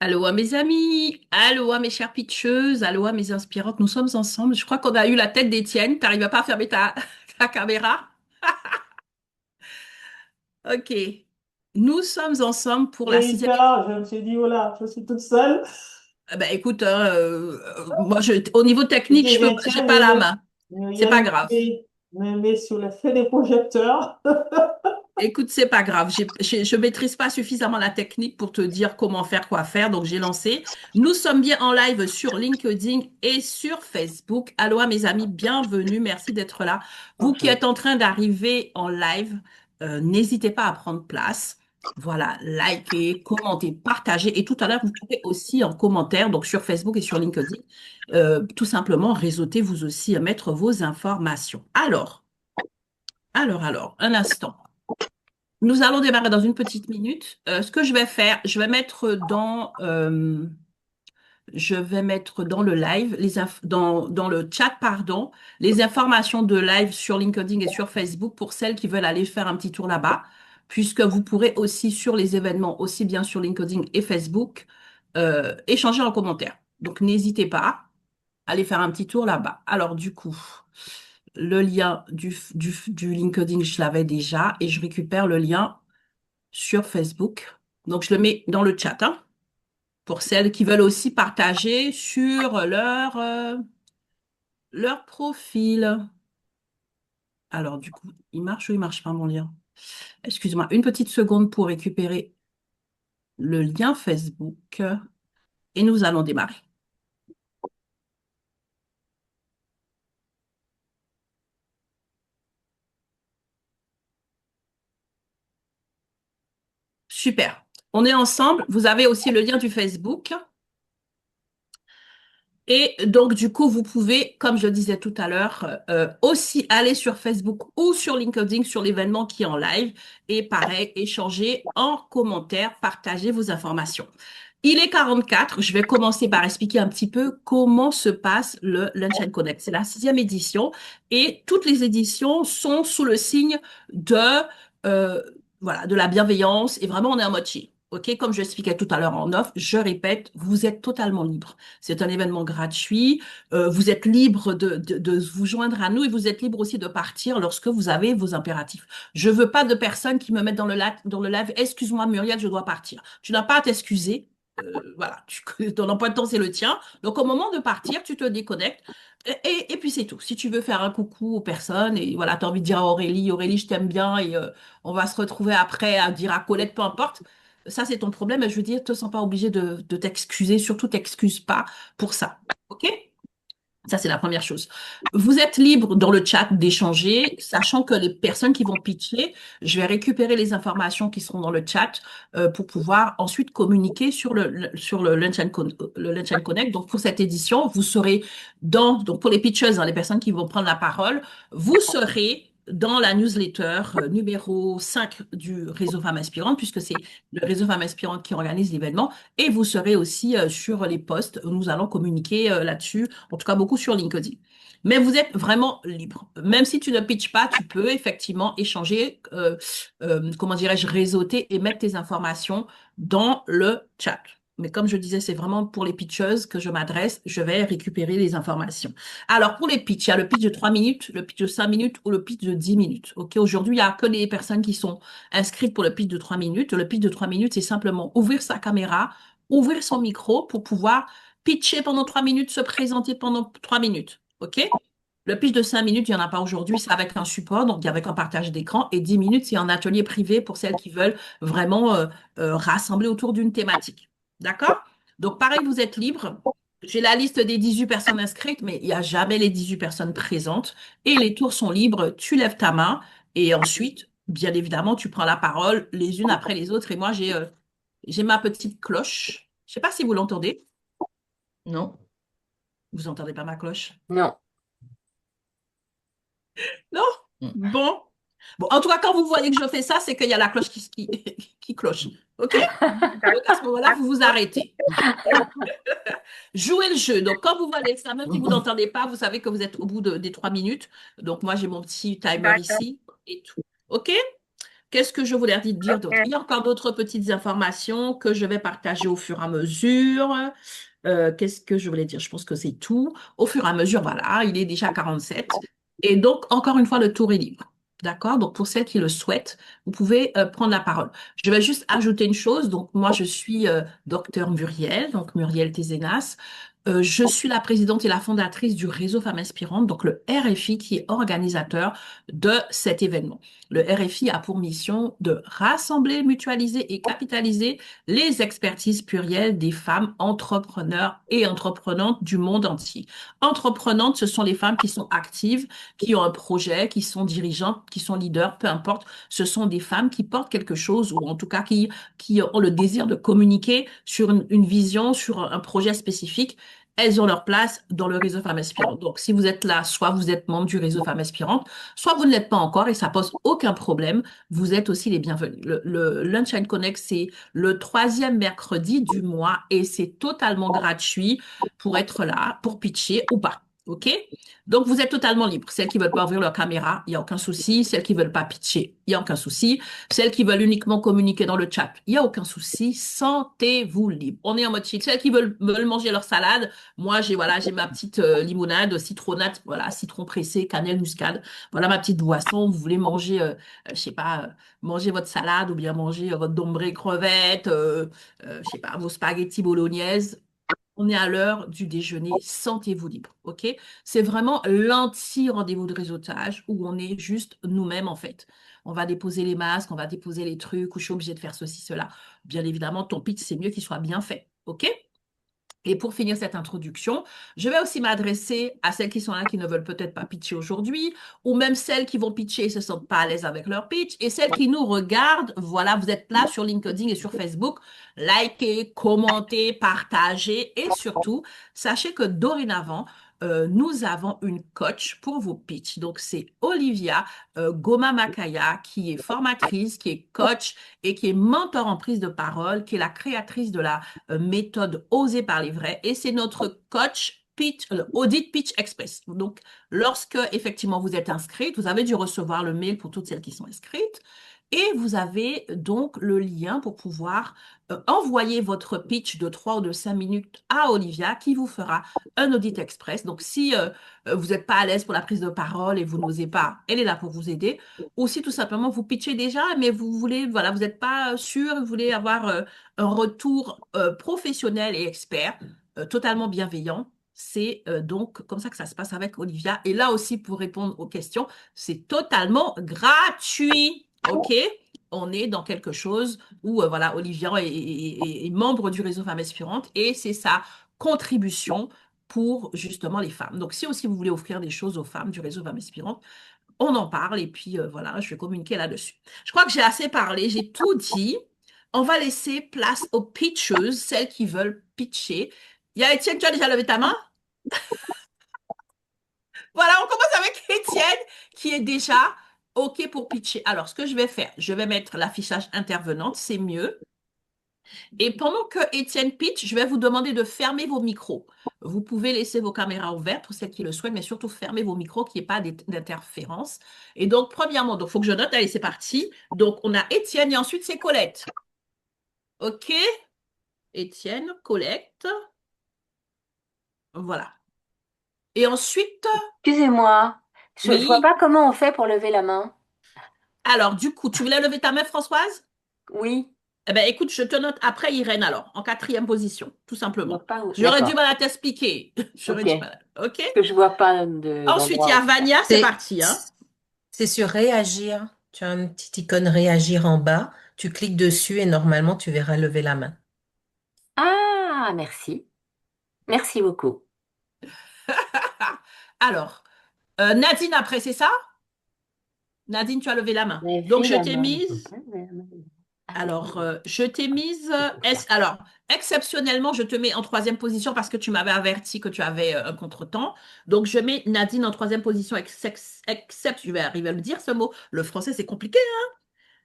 Allô à mes amis, allô à mes chères pitcheuses, allô à mes inspirantes, nous sommes ensemble. Je crois qu'on a eu la tête d'Étienne. T'arrives pas à fermer ta caméra? Ok. Nous sommes ensemble pour la J'ai eu sixième peur, je me suis dit, oh là, je suis toute seule. Ben écoute, hein, moi, au niveau Je technique, dis, mais j'ai tiens, pas la main. C'est pas grave. me met sur le feu des projecteurs. Écoute, c'est pas grave. Je maîtrise pas suffisamment la technique pour te dire comment faire, quoi faire. Donc, j'ai lancé. Nous sommes bien en live sur LinkedIn et sur Facebook. Allô, à mes amis, bienvenue. Merci d'être là. Vous qui Ok. êtes en train d'arriver en live, n'hésitez pas à prendre place. Voilà, likez, commentez, partagez. Et tout à l'heure, vous pouvez aussi en commentaire, donc sur Facebook et sur LinkedIn, tout simplement réseauter vous aussi, mettre vos informations. Alors, un instant. Nous allons démarrer dans une petite minute. Ce que je vais faire, je vais mettre dans le live, dans le chat, pardon, les informations de live sur LinkedIn et sur Facebook pour celles qui veulent aller faire un petit tour là-bas, puisque vous pourrez aussi sur les événements, aussi bien sur LinkedIn et Facebook, échanger en commentaire. Donc n'hésitez pas à aller faire un petit tour là-bas. Alors du coup, le lien du LinkedIn, je l'avais déjà et je récupère le lien sur Facebook. Donc, je le mets dans le chat, hein, pour celles qui veulent aussi partager sur leur profil. Alors, du coup, il marche ou il marche pas, mon lien? Excuse-moi, une petite seconde pour récupérer le lien Facebook et nous allons démarrer. Super. On est ensemble. Vous avez aussi le lien du Facebook. Et donc, du coup, vous pouvez, comme je le disais tout à l'heure, aussi aller sur Facebook ou sur LinkedIn sur l'événement qui est en live et pareil, échanger en commentaire, partager vos informations. Il est 44. Je vais commencer par expliquer un petit peu comment se passe le Lunch and Connect. C'est la sixième édition et toutes les éditions sont sous le signe de, euh, voilà, de la bienveillance et vraiment on est en mode chill. OK, comme je l'expliquais tout à l'heure en off, je répète, vous êtes totalement libre. C'est un événement gratuit. Vous êtes libre de vous joindre à nous et vous êtes libre aussi de partir lorsque vous avez vos impératifs. Je veux pas de personnes qui me mettent dans le live. Excuse-moi, Muriel, je dois partir. Tu n'as pas à t'excuser. Voilà, ton emploi de temps, c'est le tien. Donc, au moment de partir, tu te déconnectes. Et puis, c'est tout. Si tu veux faire un coucou aux personnes et voilà, tu as envie de dire à Aurélie, Aurélie, je t'aime bien et on va se retrouver après à dire à Colette, peu importe. Ça, c'est ton problème. Je veux dire, te sens pas obligé de t'excuser. Surtout, t'excuse pas pour ça. OK? Ça, c'est la première chose. Vous êtes libre dans le chat d'échanger, sachant que les personnes qui vont pitcher, je vais récupérer les informations qui seront dans le chat pour pouvoir ensuite communiquer sur le Lunch and Connect. Donc, pour cette édition, vous serez donc pour les pitchers, hein, les personnes qui vont prendre la parole, vous serez dans la newsletter numéro 5 du réseau Femmes Inspirantes, puisque c'est le réseau Femmes Inspirantes qui organise l'événement, et vous serez aussi sur les posts. Nous allons communiquer là-dessus, en tout cas beaucoup sur LinkedIn. Mais vous êtes vraiment libre. Même si tu ne pitches pas, tu peux effectivement échanger, comment dirais-je, réseauter et mettre tes informations dans le chat. Mais comme je disais, c'est vraiment pour les pitcheuses que je m'adresse. Je vais récupérer les informations. Alors, pour les pitchs, il y a le pitch de 3 minutes, le pitch de 5 minutes ou le pitch de 10 minutes. OK? Aujourd'hui, il n'y a que les personnes qui sont inscrites pour le pitch de 3 minutes. Le pitch de 3 minutes, c'est simplement ouvrir sa caméra, ouvrir son micro pour pouvoir pitcher pendant 3 minutes, se présenter pendant 3 minutes. OK? Le pitch de 5 minutes, il n'y en a pas aujourd'hui, c'est avec un support, donc avec un partage d'écran. Et 10 minutes, c'est un atelier privé pour celles qui veulent vraiment rassembler autour d'une thématique. D'accord? Donc, pareil, vous êtes libre. J'ai la liste des 18 personnes inscrites, mais il n'y a jamais les 18 personnes présentes. Et les tours sont libres. Tu lèves ta main et ensuite, bien évidemment, tu prends la parole les unes après les autres. Et moi, j'ai ma petite cloche. Je ne sais pas si vous l'entendez. Non. Vous n'entendez pas ma cloche? Non. Non? Bon. Bon, en tout cas, quand vous voyez que je fais ça, c'est qu'il y a la cloche qui cloche. OK? Donc, à ce moment-là, vous vous arrêtez. Jouez le jeu. Donc, quand vous voyez ça, même si vous n'entendez pas, vous savez que vous êtes au bout des 3 minutes. Donc, moi, j'ai mon petit timer D'accord. ici et tout. OK? Qu'est-ce que je voulais dire d'autre? Il y a encore d'autres petites informations que je vais partager au fur et à mesure. Qu'est-ce que je voulais dire? Je pense que c'est tout. Au fur et à mesure, voilà, il est déjà 47. Et donc, encore une fois, le tour est libre. D'accord? Donc, pour celles qui le souhaitent, vous pouvez prendre la parole. Je vais juste ajouter une chose. Donc, moi, je suis docteur Muriel, donc Muriel Tézénas. Je suis la présidente et la fondatrice du réseau Femmes Inspirantes, donc le RFI qui est organisateur de cet événement. Le RFI a pour mission de rassembler, mutualiser et capitaliser les expertises plurielles des femmes entrepreneurs et entreprenantes du monde entier. Entreprenantes, ce sont les femmes qui sont actives, qui ont un projet, qui sont dirigeantes, qui sont leaders, peu importe. Ce sont des femmes qui portent quelque chose ou en tout cas qui ont le désir de communiquer sur une vision, sur un projet spécifique. Elles ont leur place dans le réseau Femmes Inspirantes. Donc, si vous êtes là, soit vous êtes membre du réseau Femmes Inspirantes, soit vous ne l'êtes pas encore et ça pose aucun problème. Vous êtes aussi les bienvenus. Le Lunch and Connect, c'est le troisième mercredi du mois et c'est totalement gratuit pour être là, pour pitcher ou pas. OK? Donc, vous êtes totalement libre. Celles qui veulent pas ouvrir leur caméra, il n'y a aucun souci. Celles qui veulent pas pitcher, il n'y a aucun souci. Celles qui veulent uniquement communiquer dans le chat, il n'y a aucun souci. Sentez-vous libre. On est en mode chill. Celles qui veulent manger leur salade, moi, j'ai ma petite limonade, citronnade, voilà, citron pressé, cannelle, muscade. Voilà ma petite boisson. Vous voulez manger, je sais pas, manger votre salade ou bien manger votre dombré crevette, je sais pas, vos spaghettis bolognaise. On est à l'heure du déjeuner, sentez-vous libre, ok? C'est vraiment l'anti-rendez-vous de réseautage où on est juste nous-mêmes en fait. On va déposer les masques, on va déposer les trucs, ou je suis obligée de faire ceci, cela. Bien évidemment, ton pitch, c'est mieux qu'il soit bien fait, ok? Et pour finir cette introduction, je vais aussi m'adresser à celles qui sont là qui ne veulent peut-être pas pitcher aujourd'hui, ou même celles qui vont pitcher et ne se sentent pas à l'aise avec leur pitch, et celles qui nous regardent, voilà, vous êtes là sur LinkedIn et sur Facebook, likez, commentez, partagez, et surtout, sachez que dorénavant, nous avons une coach pour vos pitchs. Donc, c'est Olivia Goma Makaya, qui est formatrice, qui est coach et qui est mentor en prise de parole, qui est la créatrice de la méthode Oser parler vrai et c'est notre coach pitch, Audit Pitch Express. Donc, lorsque effectivement vous êtes inscrite, vous avez dû recevoir le mail pour toutes celles qui sont inscrites et vous avez donc le lien pour pouvoir envoyer votre pitch de 3 ou de 5 minutes à Olivia qui vous fera un audit express. Donc, si vous n'êtes pas à l'aise pour la prise de parole et vous n'osez pas, elle est là pour vous aider. Ou si tout simplement vous pitchez déjà, mais vous voulez, voilà, vous n'êtes pas sûr, vous voulez avoir un retour professionnel et expert, totalement bienveillant. C'est donc comme ça que ça se passe avec Olivia. Et là aussi, pour répondre aux questions, c'est totalement gratuit. OK? On est dans quelque chose où, voilà, Olivia est membre du réseau Femmes Inspirantes et c'est sa contribution pour justement les femmes. Donc, si aussi vous voulez offrir des choses aux femmes du réseau Femmes Inspirantes, on en parle et puis voilà, je vais communiquer là-dessus. Je crois que j'ai assez parlé, j'ai tout dit. On va laisser place aux pitcheuses, celles qui veulent pitcher. Il y a Étienne, tu as déjà levé ta main? Voilà, on commence avec Étienne qui est déjà OK pour pitcher. Alors, ce que je vais faire, je vais mettre l'affichage intervenante, c'est mieux. Et pendant que Étienne pitch, je vais vous demander de fermer vos micros. Vous pouvez laisser vos caméras ouvertes pour celles qui le souhaitent, mais surtout fermer vos micros, qu'il n'y ait pas d'interférence. Et donc, premièrement, il faut que je note, allez, c'est parti. Donc, on a Étienne et ensuite c'est Colette. OK? Étienne, Colette. Voilà. Et ensuite, Excusez-moi, je vois oui. pas comment on fait pour lever la main. Alors, du coup, tu voulais lever ta main, Françoise? Oui, Eh bien, écoute, je te note après Irène alors, en quatrième position, tout donc simplement. pas où. J'aurais dû D'accord. mal t'expliquer. J'aurais Ok. dû mal. OK? Parce que je vois pas Ensuite, il y d'endroit a où faire. Vania, c'est C'est parti, hein. c'est sur réagir. Tu as une petite icône réagir en bas. Tu cliques dessus et normalement tu verras lever la main. Ah, merci. Merci beaucoup. Alors, Nadine après, c'est ça? Nadine, tu as levé la main. Donc, Lever je la t'ai main. mise. Ah oui. Alors, je t'ai mise. Alors, exceptionnellement, je te mets en troisième position parce que tu m'avais averti que tu avais un contretemps. Donc, je mets Nadine en troisième position. Je vais arriver à le dire ce mot. Le français, c'est compliqué.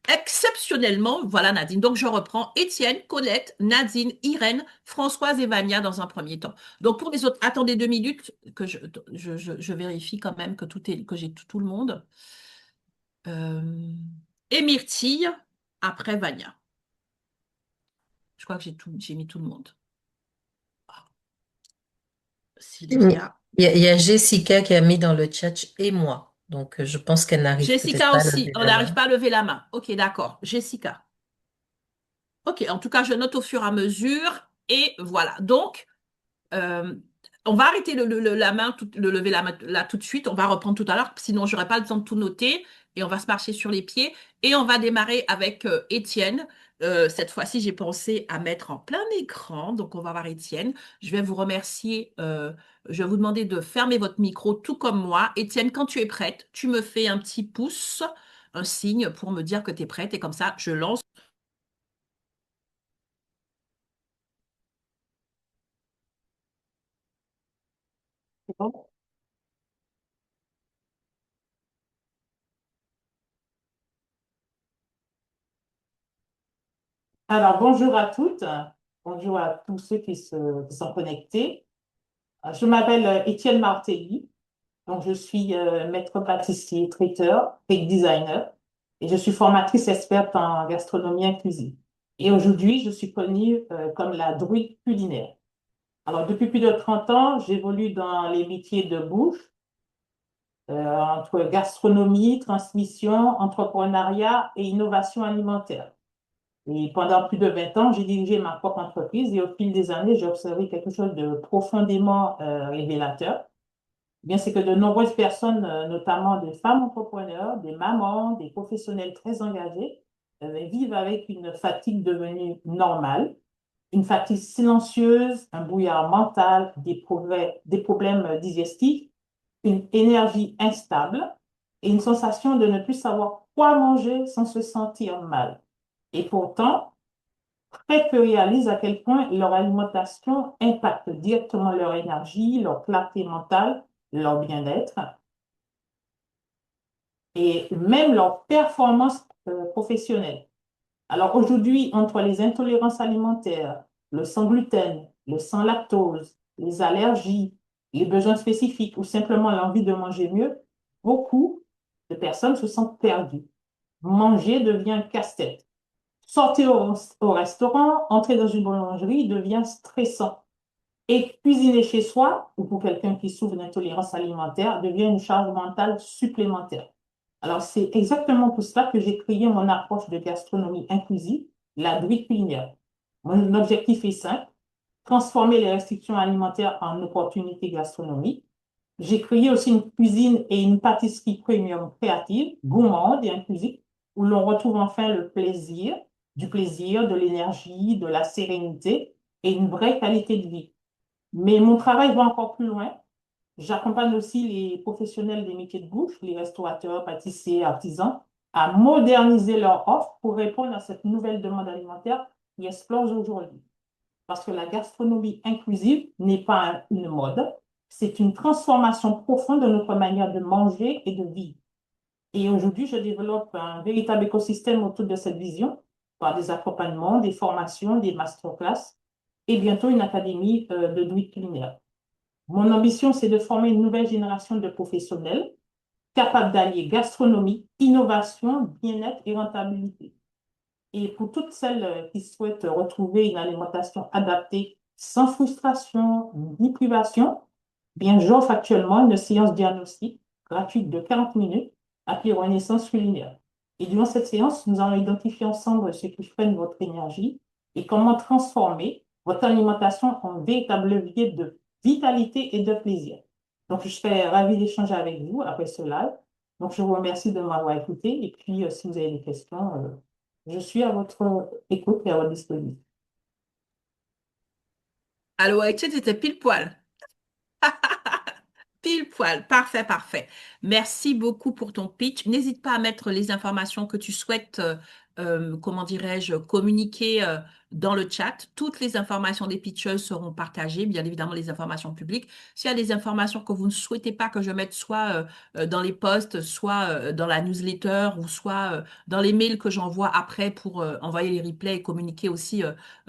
Exceptionnellement, voilà Nadine. Donc, je reprends Étienne, Colette, Nadine, Irène, Françoise et Vania dans un premier temps. Donc, pour les autres, attendez 2 minutes que je vérifie quand même que que j'ai tout le monde. Euh, et myrtille, après vanilla. Je crois que j'ai mis tout le monde. Il Sylvia. il y a Jessica qui a mis dans le chat et moi. Donc, je pense qu'elle n'arrive peut-être Jessica pas à aussi, lever on la n'arrive main. pas à lever la main. Ok, d'accord. Jessica. Ok, en tout cas, je note au fur et à mesure. Et voilà. Donc, Euh, on va arrêter la main, le lever la main là tout de suite. On va reprendre tout à l'heure, sinon j'aurai pas le temps de tout noter. Et on va se marcher sur les pieds. Et on va démarrer avec Étienne. Cette fois-ci, j'ai pensé à mettre en plein écran. Donc, on va voir Étienne. Je vais vous remercier. Je vais vous demander de fermer votre micro, tout comme moi. Étienne, quand tu es prête, tu me fais un petit pouce, un signe pour me dire que tu es prête. Et comme ça, je lance. Alors, bonjour à toutes, bonjour à tous ceux qui sont connectés. Je m'appelle Étienne Martelly, donc je suis maître pâtissier, traiteur, cake designer, et je suis formatrice experte en gastronomie inclusive. Et aujourd'hui, je suis connue comme la druide culinaire. Alors, depuis plus de 30 ans, j'évolue dans les métiers de bouche, entre gastronomie, transmission, entrepreneuriat et innovation alimentaire. Et pendant plus de 20 ans, j'ai dirigé ma propre entreprise et au fil des années, j'ai observé quelque chose de profondément révélateur. Eh bien, c'est que de nombreuses personnes, notamment des femmes entrepreneurs, des mamans, des professionnels très engagés, vivent avec une fatigue devenue normale, une fatigue silencieuse, un brouillard mental, des problèmes digestifs, une énergie instable et une sensation de ne plus savoir quoi manger sans se sentir mal. Et pourtant, très peu réalisent à quel point leur alimentation impacte directement leur énergie, leur clarté mentale, leur bien-être et même leur performance professionnelle. Alors aujourd'hui, entre les intolérances alimentaires, le sans gluten, le sans lactose, les allergies, les besoins spécifiques ou simplement l'envie de manger mieux, beaucoup de personnes se sentent perdues. Manger devient un casse-tête. Sortir au restaurant, entrer dans une boulangerie devient stressant. Et cuisiner chez soi, ou pour quelqu'un qui souffre d'intolérance alimentaire, devient une charge mentale supplémentaire. Alors, c'est exactement pour cela que j'ai créé mon approche de gastronomie inclusive, la druide culinaire. Mon objectif est simple, transformer les restrictions alimentaires en opportunités gastronomiques. J'ai créé aussi une cuisine et une pâtisserie premium créative, gourmande et inclusive, où l'on retrouve enfin du plaisir, de l'énergie, de la sérénité et une vraie qualité de vie. Mais mon travail va encore plus loin. J'accompagne aussi les professionnels des métiers de bouche, les restaurateurs, pâtissiers, artisans, à moderniser leur offre pour répondre à cette nouvelle demande alimentaire qui explose aujourd'hui. Parce que la gastronomie inclusive n'est pas une mode, c'est une transformation profonde de notre manière de manger et de vivre. Et aujourd'hui, je développe un véritable écosystème autour de cette vision par des accompagnements, des formations, des masterclass et bientôt une académie de druides culinaire. Mon ambition, c'est de former une nouvelle génération de professionnels capables d'allier gastronomie, innovation, bien-être et rentabilité. Et pour toutes celles qui souhaitent retrouver une alimentation adaptée sans frustration ni privation, bien, j'offre actuellement une séance diagnostic gratuite de 40 minutes appelée Renaissance culinaire. Et durant cette séance, nous allons identifier ensemble ce qui freine votre énergie et comment transformer votre alimentation en véritable levier de vitalité et de plaisir. Donc, je serais ravie d'échanger avec vous après ce live. Donc, je vous remercie de m'avoir écouté. Et puis, si vous avez des questions, je suis à votre écoute et à votre disposition. Allô, Étienne, c'était pile poil. Pile poil, parfait, parfait. Merci beaucoup pour ton pitch. N'hésite pas à mettre les informations que tu souhaites, comment dirais-je, communiquer dans le chat. Toutes les informations des pitchers seront partagées, bien évidemment les informations publiques. S'il y a des informations que vous ne souhaitez pas que je mette soit dans les posts, soit dans la newsletter ou soit dans les mails que j'envoie après pour envoyer les replays et communiquer aussi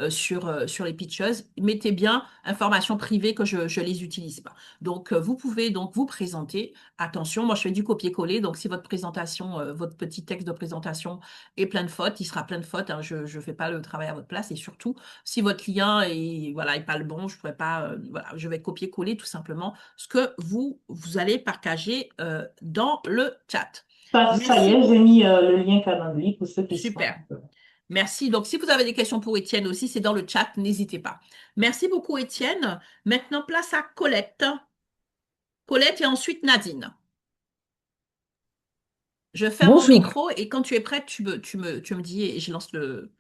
sur les pitchers, mettez bien informations privées que je ne les utilise pas. Donc, vous pouvez donc vous présenter. Attention, moi, je fais du copier-coller. Donc, si votre présentation, votre petit texte de présentation est plein de fautes, il sera plein de fautes, hein. Je ne fais pas le travail à votre place. Et surtout, si votre client est, voilà, est pas le bon, je pourrais pas, voilà, je vais copier-coller tout simplement ce que vous allez partager dans le chat. Ça y Merci est, j'ai beaucoup. mis le lien Calendly pour ceux qui sont. Super. Merci. Donc, si vous avez des questions pour Étienne aussi, c'est dans le chat, n'hésitez pas. Merci beaucoup, Étienne. Maintenant, place à Colette. Colette et ensuite Nadine. Je ferme mon Bonjour, micro et quand tu es prête, tu me dis et je lance le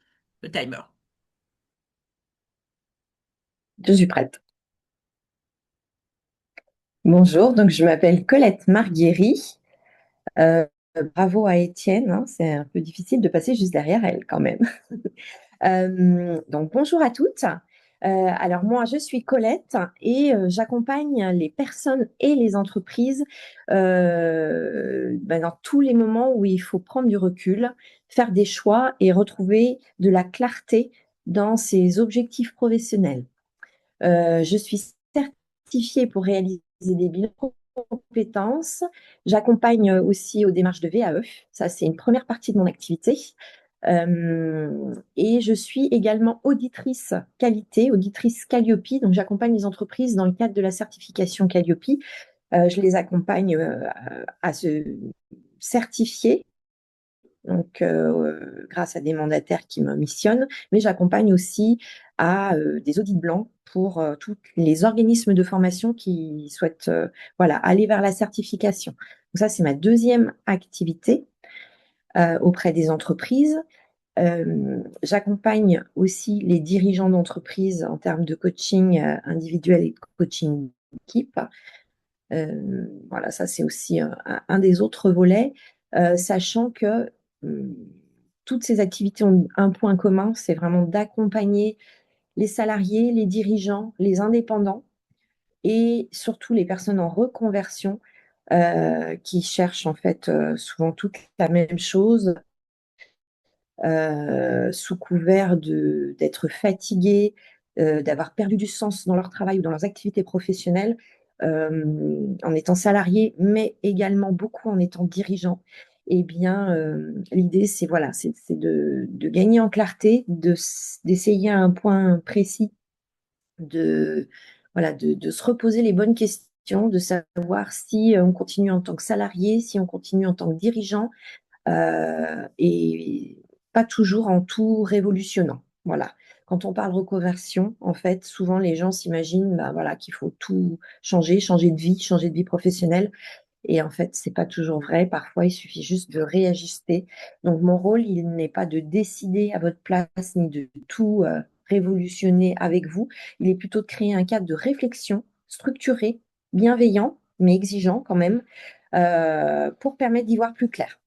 timer. je suis prête. Bonjour, donc je m'appelle Colette Marguéry. Euh, Bravo à Étienne, hein, c'est un peu difficile de passer juste derrière elle quand même. Donc bonjour à toutes. Alors moi, je suis Colette et j'accompagne les personnes et les entreprises dans tous les moments où il faut prendre du recul, faire des choix et retrouver de la clarté dans ses objectifs professionnels. Je suis certifiée pour réaliser des bilans de compétences. J'accompagne aussi aux démarches de VAE. Ça, c'est une première partie de mon activité. Et je suis également auditrice qualité, auditrice Calliope. Donc, j'accompagne les entreprises dans le cadre de la certification Calliope. Je les accompagne à se certifier donc grâce à des mandataires qui me missionnent, mais j'accompagne aussi à des audits blancs pour tous les organismes de formation qui souhaitent voilà, aller vers la certification. Donc ça, c'est ma deuxième activité auprès des entreprises. J'accompagne aussi les dirigeants d'entreprise en termes de coaching individuel et de coaching d'équipe. Voilà, ça c'est aussi un des autres volets, sachant que toutes ces activités ont un point commun, c'est vraiment d'accompagner les salariés, les dirigeants, les indépendants et surtout les personnes en reconversion qui cherchent en fait souvent toute la même chose sous couvert d'être fatigués, d'avoir perdu du sens dans leur travail ou dans leurs activités professionnelles, en étant salariés, mais également beaucoup en étant dirigeants. Eh bien, l'idée, c'est voilà, c'est de gagner en clarté, d'essayer à un point précis, de, voilà, de se reposer les bonnes questions, de savoir si on continue en tant que salarié, si on continue en tant que dirigeant, et pas toujours en tout révolutionnant. Voilà. Quand on parle reconversion, en fait, souvent les gens s'imaginent bah, voilà, qu'il faut tout changer, changer de vie professionnelle. Et en fait, c'est pas toujours vrai. Parfois, il suffit juste de réajuster. Donc, mon rôle, il n'est pas de décider à votre place ni de tout révolutionner avec vous. Il est plutôt de créer un cadre de réflexion structuré, bienveillant, mais exigeant quand même, pour permettre d'y voir plus clair.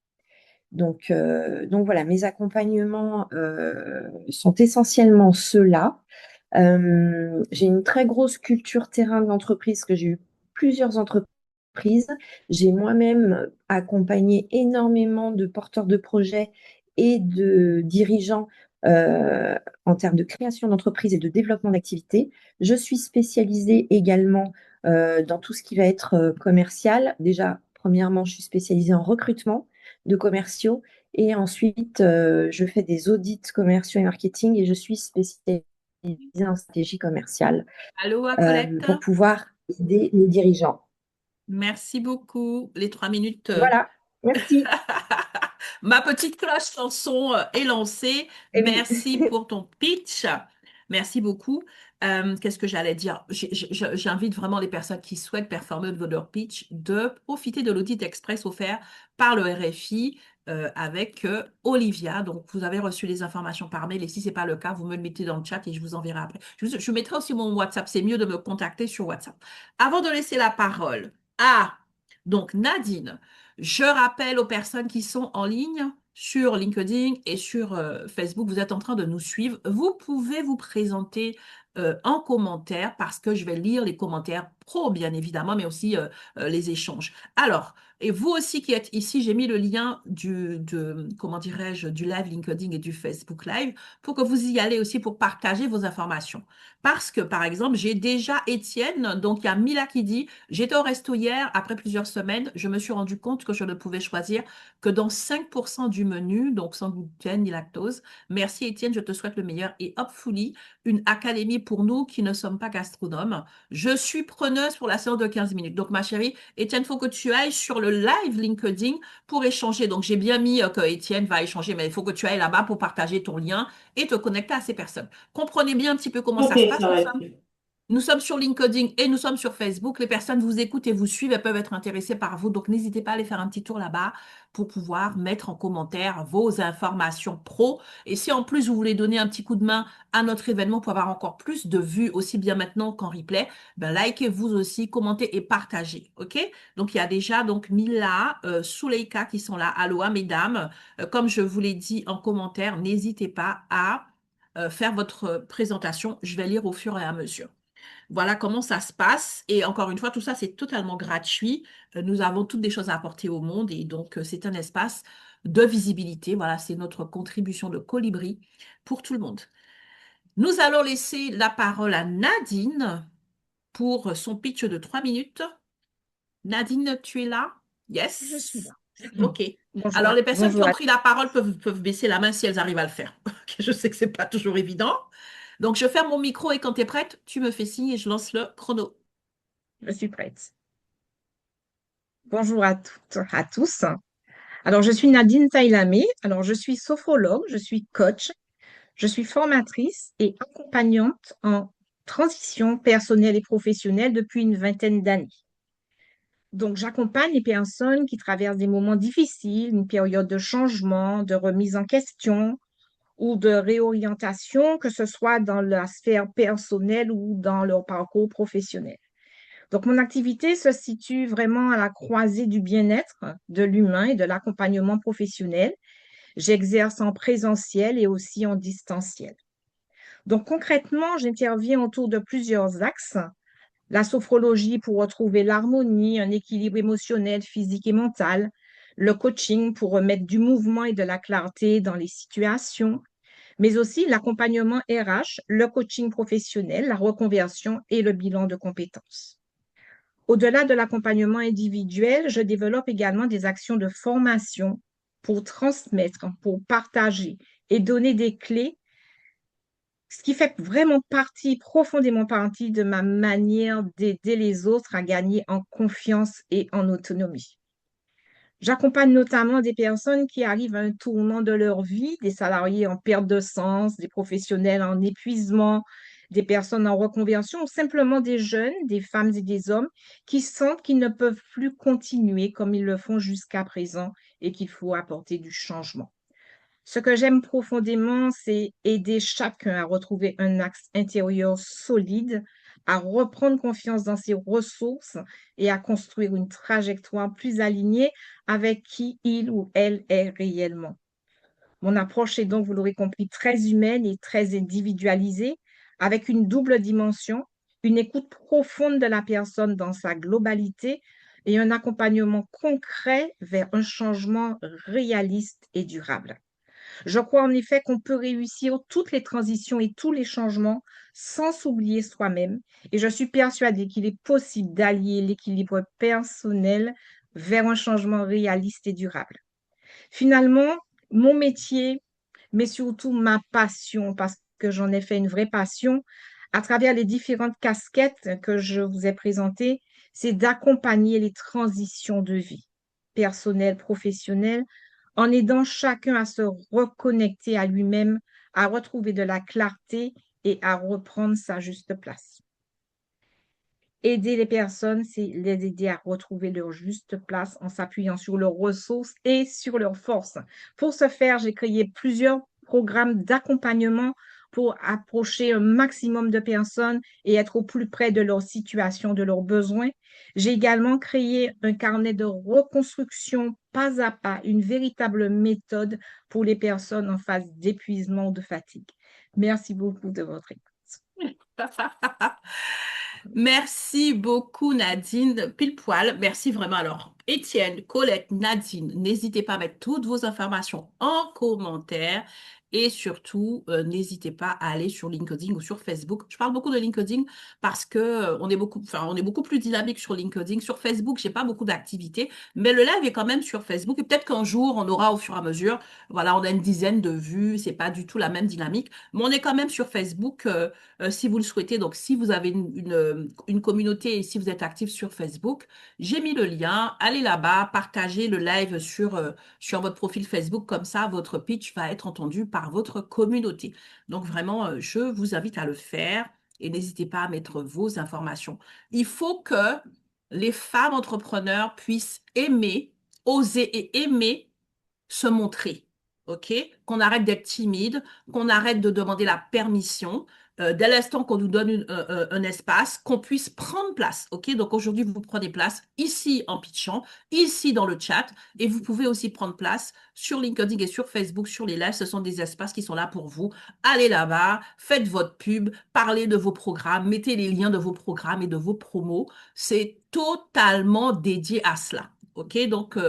Donc voilà, mes accompagnements sont essentiellement ceux-là. J'ai une très grosse culture terrain de l'entreprise, que j'ai eu plusieurs entreprises. J'ai moi-même accompagné énormément de porteurs de projets et de dirigeants en termes de création d'entreprise et de développement d'activité. Je suis spécialisée également dans tout ce qui va être commercial. Déjà, premièrement, je suis spécialisée en recrutement de commerciaux et ensuite, je fais des audits commerciaux et marketing et je suis spécialisée en stratégie commerciale Allô, à Colette. pour pouvoir aider les dirigeants. Merci beaucoup. Les 3 minutes. Voilà, merci. Ma petite cloche chanson est lancée. Et oui. Merci pour ton pitch. Merci beaucoup. Qu'est-ce que j'allais dire? J'invite vraiment les personnes qui souhaitent performer au niveau de leur pitch de profiter de l'audit express offert par le RFI avec Olivia. Donc, vous avez reçu les informations par mail et si ce n'est pas le cas, vous me le mettez dans le chat et je vous enverrai après. Je mettrai aussi mon WhatsApp. C'est mieux de me contacter sur WhatsApp. Avant de laisser la parole à donc Nadine, je rappelle aux personnes qui sont en ligne sur LinkedIn et sur Facebook, vous êtes en train de nous suivre, vous pouvez vous présenter en commentaire parce que je vais lire les commentaires pro, bien évidemment, mais aussi les échanges. Alors, et vous aussi qui êtes ici, j'ai mis le lien comment dirais-je, du live LinkedIn et du Facebook Live pour que vous y allez aussi pour partager vos informations. Parce que, par exemple, j'ai déjà Étienne, donc il y a Mila qui dit, j'étais au resto hier, après plusieurs semaines, je me suis rendu compte que je ne pouvais choisir que dans 5% du menu, donc sans gluten ni lactose. Merci Étienne, je te souhaite le meilleur. Et Hopefully, une académie pour nous qui ne sommes pas gastronomes. Je suis preneuse pour la séance de 15 minutes. Donc ma chérie, Étienne, il faut que tu ailles sur le live LinkedIn pour échanger. Donc j'ai bien mis que Étienne va échanger, mais il faut que tu ailles là-bas pour partager ton lien et te connecter à ces personnes. Comprenez bien un petit peu comment Ok, ça se passe. ça va être fait. Nous sommes sur LinkedIn et nous sommes sur Facebook. Les personnes vous écoutent et vous suivent, elles peuvent être intéressées par vous. Donc, n'hésitez pas à aller faire un petit tour là-bas pour pouvoir mettre en commentaire vos informations pro. Et si en plus vous voulez donner un petit coup de main à notre événement pour avoir encore plus de vues, aussi bien maintenant qu'en replay, ben, likez vous aussi, commentez et partagez. OK? Donc, il y a déjà donc Mila, Souleika qui sont là. Aloha, mesdames. Comme je vous l'ai dit en commentaire, n'hésitez pas à faire votre présentation. Je vais lire au fur et à mesure. Voilà comment ça se passe. Et encore une fois, tout ça, c'est totalement gratuit. Nous avons toutes des choses à apporter au monde et donc c'est un espace de visibilité. Voilà, c'est notre contribution de Colibri pour tout le monde. Nous allons laisser la parole à Nadine pour son pitch de 3 minutes. Nadine, tu es là? Je suis Yes? là. OK. Bonjour Alors, à, les personnes qui bonjour ont à, pris la parole peuvent baisser la main si elles arrivent à le faire. Ok, je sais que c'est pas toujours évident. Donc, je ferme mon micro et quand tu es prête, tu me fais signe et je lance le chrono. je suis prête. Bonjour à toutes, à tous. Alors, je suis Nadine Tailamé. Alors, je suis sophrologue, je suis coach, je suis formatrice et accompagnante en transition personnelle et professionnelle depuis une vingtaine d'années. Donc, j'accompagne les personnes qui traversent des moments difficiles, une période de changement, de remise en question ou de réorientation, que ce soit dans la sphère personnelle ou dans leur parcours professionnel. Donc, mon activité se situe vraiment à la croisée du bien-être de l'humain et de l'accompagnement professionnel. J'exerce en présentiel et aussi en distanciel. Donc, concrètement, j'interviens autour de plusieurs axes. La sophrologie pour retrouver l'harmonie, un équilibre émotionnel, physique et mental. Le coaching pour remettre du mouvement et de la clarté dans les situations. Mais aussi l'accompagnement RH, le coaching professionnel, la reconversion et le bilan de compétences. Au-delà de l'accompagnement individuel, je développe également des actions de formation pour transmettre, pour partager et donner des clés, ce qui fait vraiment partie, profondément partie de ma manière d'aider les autres à gagner en confiance et en autonomie. J'accompagne notamment des personnes qui arrivent à un tournant de leur vie, des salariés en perte de sens, des professionnels en épuisement, des personnes en reconversion, ou simplement des jeunes, des femmes et des hommes qui sentent qu'ils ne peuvent plus continuer comme ils le font jusqu'à présent et qu'il faut apporter du changement. Ce que j'aime profondément, c'est aider chacun à retrouver un axe intérieur solide, à reprendre confiance dans ses ressources et à construire une trajectoire plus alignée avec qui il ou elle est réellement. Mon approche est donc, vous l'aurez compris, très humaine et très individualisée, avec une double dimension, une écoute profonde de la personne dans sa globalité et un accompagnement concret vers un changement réaliste et durable. Je crois en effet qu'on peut réussir toutes les transitions et tous les changements sans s'oublier soi-même. Et je suis persuadée qu'il est possible d'allier l'équilibre personnel vers un changement réaliste et durable. Finalement, mon métier, mais surtout ma passion, parce que j'en ai fait une vraie passion, à travers les différentes casquettes que je vous ai présentées, c'est d'accompagner les transitions de vie, personnelles, professionnelles, en aidant chacun à se reconnecter à lui-même, à retrouver de la clarté et à reprendre sa juste place. Aider les personnes, c'est les aider à retrouver leur juste place en s'appuyant sur leurs ressources et sur leurs forces. Pour ce faire, j'ai créé plusieurs programmes d'accompagnement pour approcher un maximum de personnes et être au plus près de leur situation, de leurs besoins. J'ai également créé un carnet de reconstruction pas à pas, une véritable méthode pour les personnes en phase d'épuisement ou de fatigue. Merci beaucoup de votre écoute. Merci beaucoup, Nadine. Pile poil. Merci vraiment. Alors, Étienne, Colette, Nadine, n'hésitez pas à mettre toutes vos informations en commentaire. Et surtout, n'hésitez pas à aller sur LinkedIn ou sur Facebook. Je parle beaucoup de LinkedIn parce que on est beaucoup plus dynamique sur LinkedIn. Sur Facebook, j'ai pas beaucoup d'activités, mais le live est quand même sur Facebook. Et peut-être qu'un jour, on aura au fur et à mesure, voilà, on a une dizaine de vues. C'est pas du tout la même dynamique, mais on est quand même sur Facebook. Si vous le souhaitez. Donc, si vous avez une communauté et si vous êtes actif sur Facebook, j'ai mis le lien. Allez là-bas, partagez le live sur votre profil Facebook. Comme ça, votre pitch va être entendu par votre communauté. Donc, vraiment, je vous invite à le faire et n'hésitez pas à mettre vos informations. Il faut que les femmes entrepreneurs puissent aimer, oser et aimer se montrer. OK? Qu'on arrête d'être timide, qu'on arrête de demander la permission. Dès l'instant qu'on nous donne un espace, qu'on puisse prendre place. OK? Donc aujourd'hui, vous prenez place ici en pitchant, ici dans le chat, et vous pouvez aussi prendre place sur LinkedIn et sur Facebook, sur les lives. Ce sont des espaces qui sont là pour vous. Allez là-bas, faites votre pub, parlez de vos programmes, mettez les liens de vos programmes et de vos promos. C'est totalement dédié à cela. OK? Donc,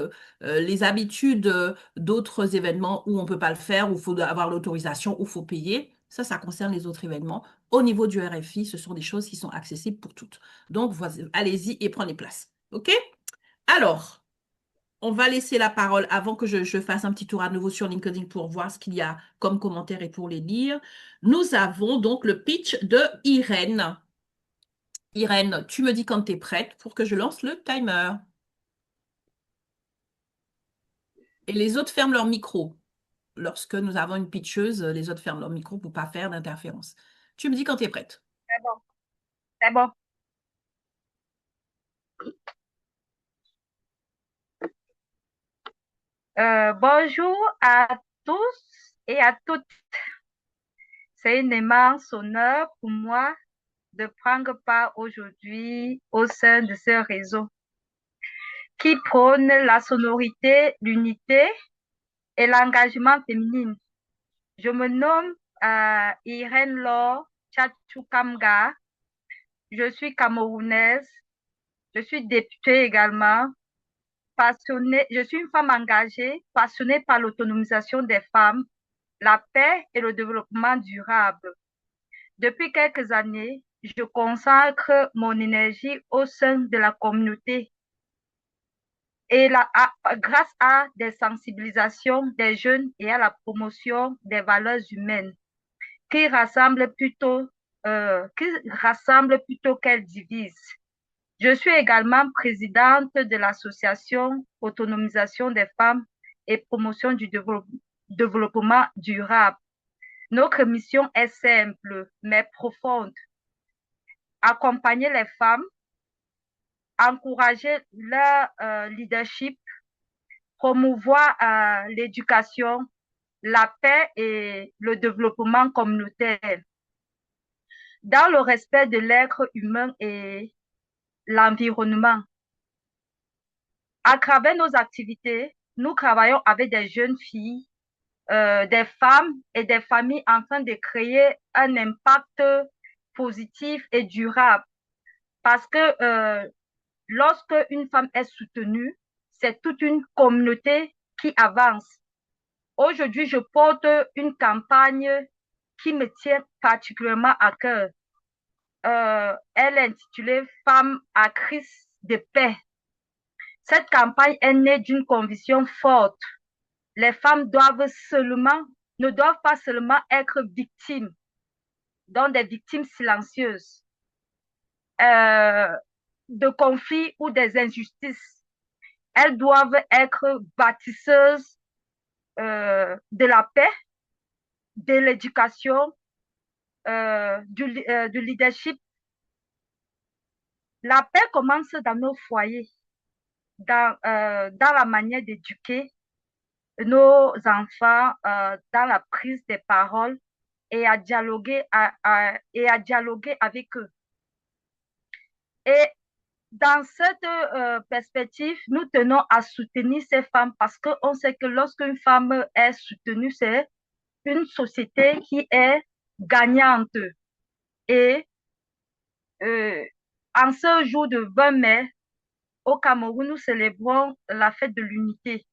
les habitudes d'autres événements où on ne peut pas le faire, où il faut avoir l'autorisation, où il faut payer. Ça concerne les autres événements. Au niveau du RFI, ce sont des choses qui sont accessibles pour toutes. Donc, allez-y et prenez place. OK? Alors, on va laisser la parole avant que je fasse un petit tour à nouveau sur LinkedIn pour voir ce qu'il y a comme commentaires et pour les lire. Nous avons donc le pitch de Irène. Irène, tu me dis quand tu es prête pour que je lance le timer. Et les autres ferment leur micro. Lorsque nous avons une pitcheuse, les autres ferment leur micro pour ne pas faire d'interférence. Tu me dis quand tu es prête. C'est bon, c'est bon. Bonjour à tous et à toutes. C'est un immense honneur pour moi de prendre part aujourd'hui au sein de ce réseau qui prône la sonorité, l'unité et l'engagement féminin. Je me nomme Irène Laure Tchatchoukamga. Je suis camerounaise. Je suis députée également. Passionnée, je suis une femme engagée, passionnée par l'autonomisation des femmes, la paix et le développement durable. Depuis quelques années, je consacre mon énergie au sein de la communauté et grâce à des sensibilisations des jeunes et à la promotion des valeurs humaines qui rassemblent plutôt qu'elles divisent. Je suis également présidente de l'association Autonomisation des femmes et promotion du développement durable. Notre mission est simple mais profonde. Accompagner les femmes, encourager leur leadership, promouvoir l'éducation, la paix et le développement communautaire dans le respect de l'être humain et l'environnement. À travers nos activités, nous travaillons avec des jeunes filles, des femmes et des familles afin de créer un impact positif et durable. Parce que lorsque une femme est soutenue, c'est toute une communauté qui avance. Aujourd'hui, je porte une campagne qui me tient particulièrement à cœur. Elle est intitulée Femmes à crise de paix. Cette campagne est née d'une conviction forte. Les femmes ne doivent pas seulement être victimes, donc des victimes silencieuses de conflits ou des injustices. Elles doivent être bâtisseuses de la paix, de l'éducation, du leadership. La paix commence dans nos foyers, dans la manière d'éduquer nos enfants, dans la prise des paroles et à dialoguer, et à dialoguer avec eux. Et dans cette perspective, nous tenons à soutenir ces femmes parce qu'on sait que lorsqu'une femme est soutenue, c'est une société qui est gagnante. Et euh, en ce jour de 20 mai, au Cameroun, nous célébrons la fête de l'unité.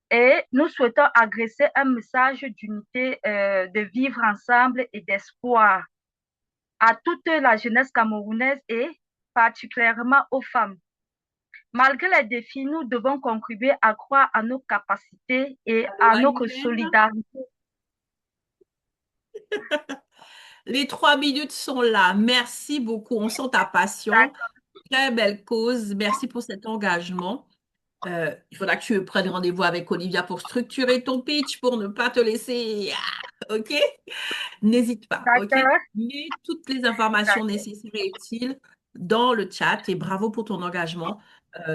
Et nous souhaitons adresser un message d'unité, de vivre ensemble et d'espoir à toute la jeunesse camerounaise et particulièrement aux femmes. Malgré les défis, nous devons contribuer à croire à nos capacités et à Allô, notre Irène? solidarité. Les 3 minutes sont là. Merci beaucoup. On sent ta passion. Très belle cause. Merci pour cet engagement. Il faudra que tu prennes rendez-vous avec Olivia pour structurer ton pitch, pour ne pas te laisser. OK? N'hésite pas, OK? D'accord, Mets toutes les informations nécessaires et utiles dans le chat et bravo pour ton engagement.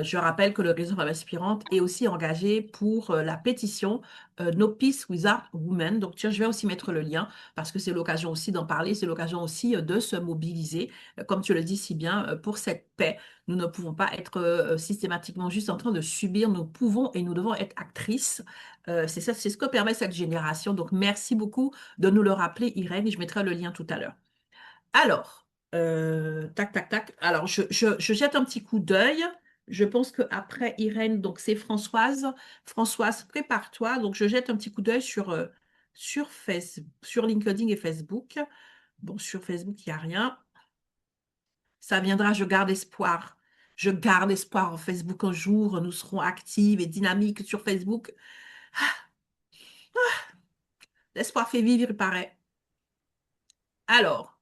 Je rappelle que le réseau Femmes Inspirantes est aussi engagé pour la pétition No Peace Without Women. Donc, tiens, je vais aussi mettre le lien parce que c'est l'occasion aussi d'en parler, c'est l'occasion aussi de se mobiliser. Comme tu le dis si bien, pour cette paix, nous ne pouvons pas être systématiquement juste en train de subir. Nous pouvons et nous devons être actrices. C'est ça, c'est ce que permet cette génération. Donc, merci beaucoup de nous le rappeler, Irène, et je mettrai le lien tout à l'heure. Alors, tac, tac, tac. Alors, je jette un petit coup d'œil. Je pense qu'après Irène, donc c'est Françoise. Françoise, prépare-toi. Donc, je jette un petit coup d'œil sur sur LinkedIn et Facebook. Bon, sur Facebook, il n'y a rien. Ça viendra, je garde espoir. Je garde espoir en Facebook. Un jour, nous serons actives et dynamiques sur Facebook. L'espoir fait vivre, il paraît. Alors,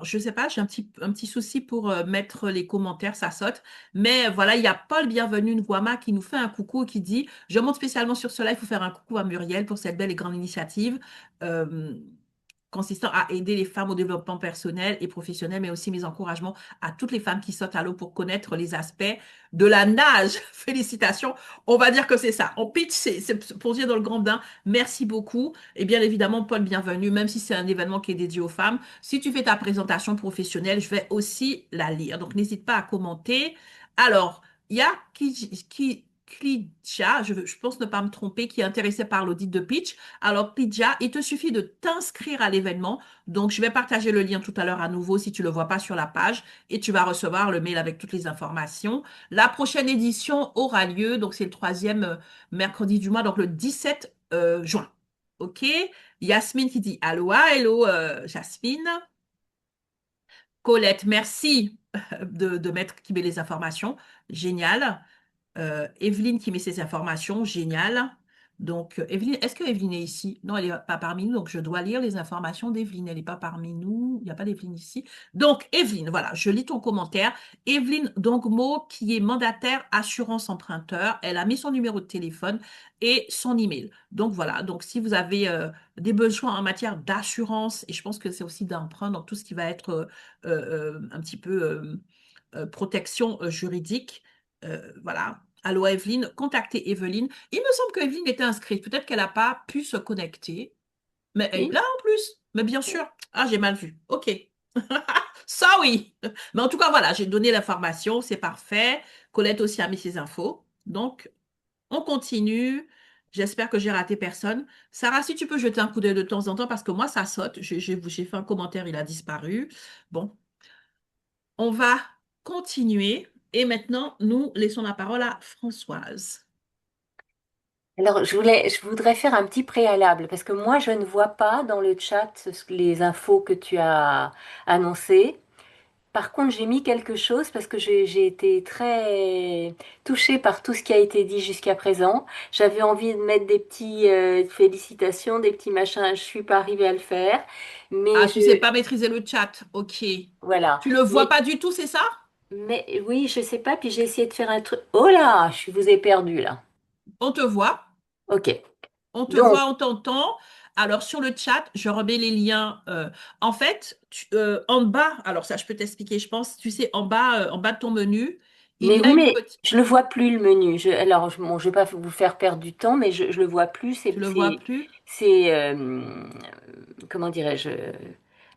je ne sais pas, j'ai un petit souci pour mettre les commentaires, ça saute. Mais voilà, il y a Paul Bienvenu Nwama qui nous fait un coucou et qui dit, je monte spécialement sur cela, il faut faire un coucou à Muriel pour cette belle et grande initiative. Euh, consistant à aider les femmes au développement personnel et professionnel, mais aussi mes encouragements à toutes les femmes qui sautent à l'eau pour connaître les aspects de la nage. Félicitations. On va dire que c'est ça. On pitch, c'est pour dire dans le grand bain. Merci beaucoup. Et bien évidemment, Paul, bienvenue, même si c'est un événement qui est dédié aux femmes. Si tu fais ta présentation professionnelle, je vais aussi la lire. Donc, n'hésite pas à commenter. Alors, il y a Klidja, je pense ne pas me tromper, qui est intéressé par l'audit de pitch. Alors, Klidja, il te suffit de t'inscrire à l'événement. Donc, je vais partager le lien tout à l'heure à nouveau si tu ne le vois pas sur la page et tu vas recevoir le mail avec toutes les informations. La prochaine édition aura lieu, donc c'est le troisième mercredi du mois, donc le 17 juin. OK? Yasmine qui dit Aloha, hello Jasmine. Colette, merci de mettre qui met les informations. Génial. Evelyne qui met ses informations, génial. Donc, Evelyne, est-ce que Evelyne est ici? Non, elle n'est pas parmi nous, donc je dois lire les informations d'Evelyne. Elle n'est pas parmi nous, il n'y a pas d'Evelyne ici. Donc, Evelyne, voilà, je lis ton commentaire. Evelyne Dongmo, qui est mandataire assurance emprunteur, elle a mis son numéro de téléphone et son email. Donc, voilà, donc si vous avez des besoins en matière d'assurance, et je pense que c'est aussi d'emprunt, donc tout ce qui va être un petit peu protection juridique, voilà. Allô Evelyne, contactez Evelyne. Il me semble que Evelyne était inscrite. Peut-être qu'elle n'a pas pu se connecter. Mais elle est Oui, là en plus. Mais bien sûr. Ah, j'ai mal vu. OK. Sorry. Mais en tout cas, voilà, j'ai donné l'information. C'est parfait. Colette aussi a mis ses infos. Donc, on continue. J'espère que j'ai raté personne. Sarah, si tu peux jeter un coup d'œil de temps en temps, parce que moi, ça saute. J'ai fait un commentaire, il a disparu. Bon, on va continuer. Et maintenant, nous laissons la parole à Françoise. alors je voudrais faire un petit préalable parce que moi je ne vois pas dans le chat les infos que tu as annoncées. Par contre, j'ai mis quelque chose parce que j'ai été très touchée par tout ce qui a été dit jusqu'à présent. J'avais envie de mettre des petits félicitations, des petits machins. Je suis pas arrivée à le faire, mais Ah, tu sais pas maîtriser le chat. OK. voilà. Tu le vois Mais pas du tout, c'est ça? oui, je sais pas. Puis j'ai essayé de faire un truc. Oh là, je vous ai perdu là. On te voit. Ok. On te Donc, voit, on t'entend. Alors, sur le chat, je remets les liens. En fait, en bas, alors ça, je peux t'expliquer, je pense. Tu sais, en bas de ton menu, il Mais y a oui, une mais petite, je le vois plus le menu. Alors, bon, je vais pas vous faire perdre du temps, mais je le vois plus. tu le vois plus? Comment dirais-je,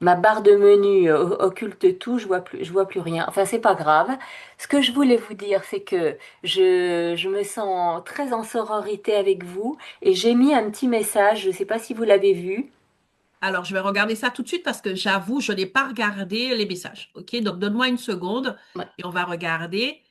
ma barre de menu occulte tout. Je vois plus rien. Enfin, c'est pas grave. Ce que je voulais vous dire, c'est que je me sens très en sororité avec vous et j'ai mis un petit message. Je sais pas si vous l'avez vu. Alors, je vais regarder ça tout de suite parce que j'avoue, je n'ai pas regardé les messages. OK? Donc, donne-moi une seconde Ouais. et on va regarder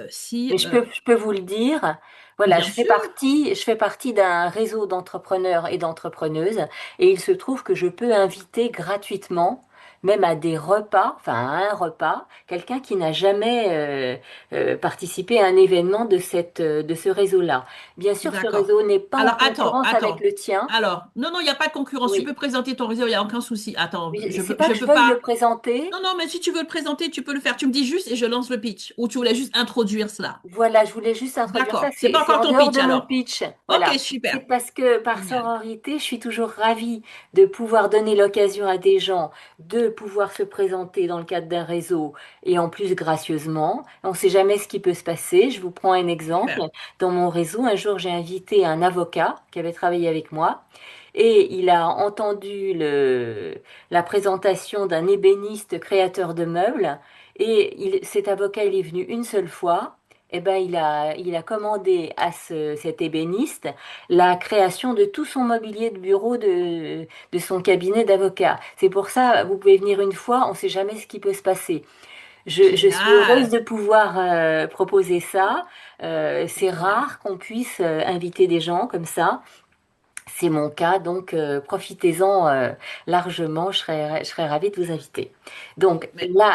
si... Mais je peux vous le dire. Voilà, bien sûr, je fais partie d'un réseau d'entrepreneurs et d'entrepreneuses et il se trouve que je peux inviter gratuitement, même à des repas, enfin à un repas, quelqu'un qui n'a jamais participé à un événement de ce réseau-là. Bien sûr, ce d'accord. réseau n'est pas en Alors, attends, concurrence avec attends. le tien. Alors, non, non, il n'y a pas de concurrence. Tu peux Oui, présenter ton réseau, il n'y a aucun souci. Attends, mais c'est pas je que je peux veuille le pas... présenter. Non, non, mais si tu veux le présenter, tu peux le faire. Tu me dis juste et je lance le pitch. Ou tu voulais juste introduire cela. Voilà, je voulais juste introduire ça. D'accord. C'est pas C'est encore en ton dehors pitch de mon alors. pitch. OK, Voilà. C'est super. parce que par Génial. sororité, je suis toujours ravie de pouvoir donner l'occasion à des gens de pouvoir se présenter dans le cadre d'un réseau et en plus gracieusement. On ne sait jamais ce qui peut se passer. Je vous prends un exemple. Super. Dans mon réseau, un jour, j'ai invité un avocat qui avait travaillé avec moi et il a entendu la présentation d'un ébéniste créateur de meubles. Cet avocat, il est venu une seule fois. Eh ben, il a commandé à cet ébéniste la création de tout son mobilier de bureau de son cabinet d'avocat. C'est pour ça, vous pouvez venir une fois, on ne sait jamais ce qui peut se passer. Je suis heureuse Génial. de pouvoir proposer ça. C'est Génial. rare qu'on puisse inviter des gens comme ça. C'est mon cas, donc profitez-en largement. Je serais ravie de vous inviter. Donc Mais là,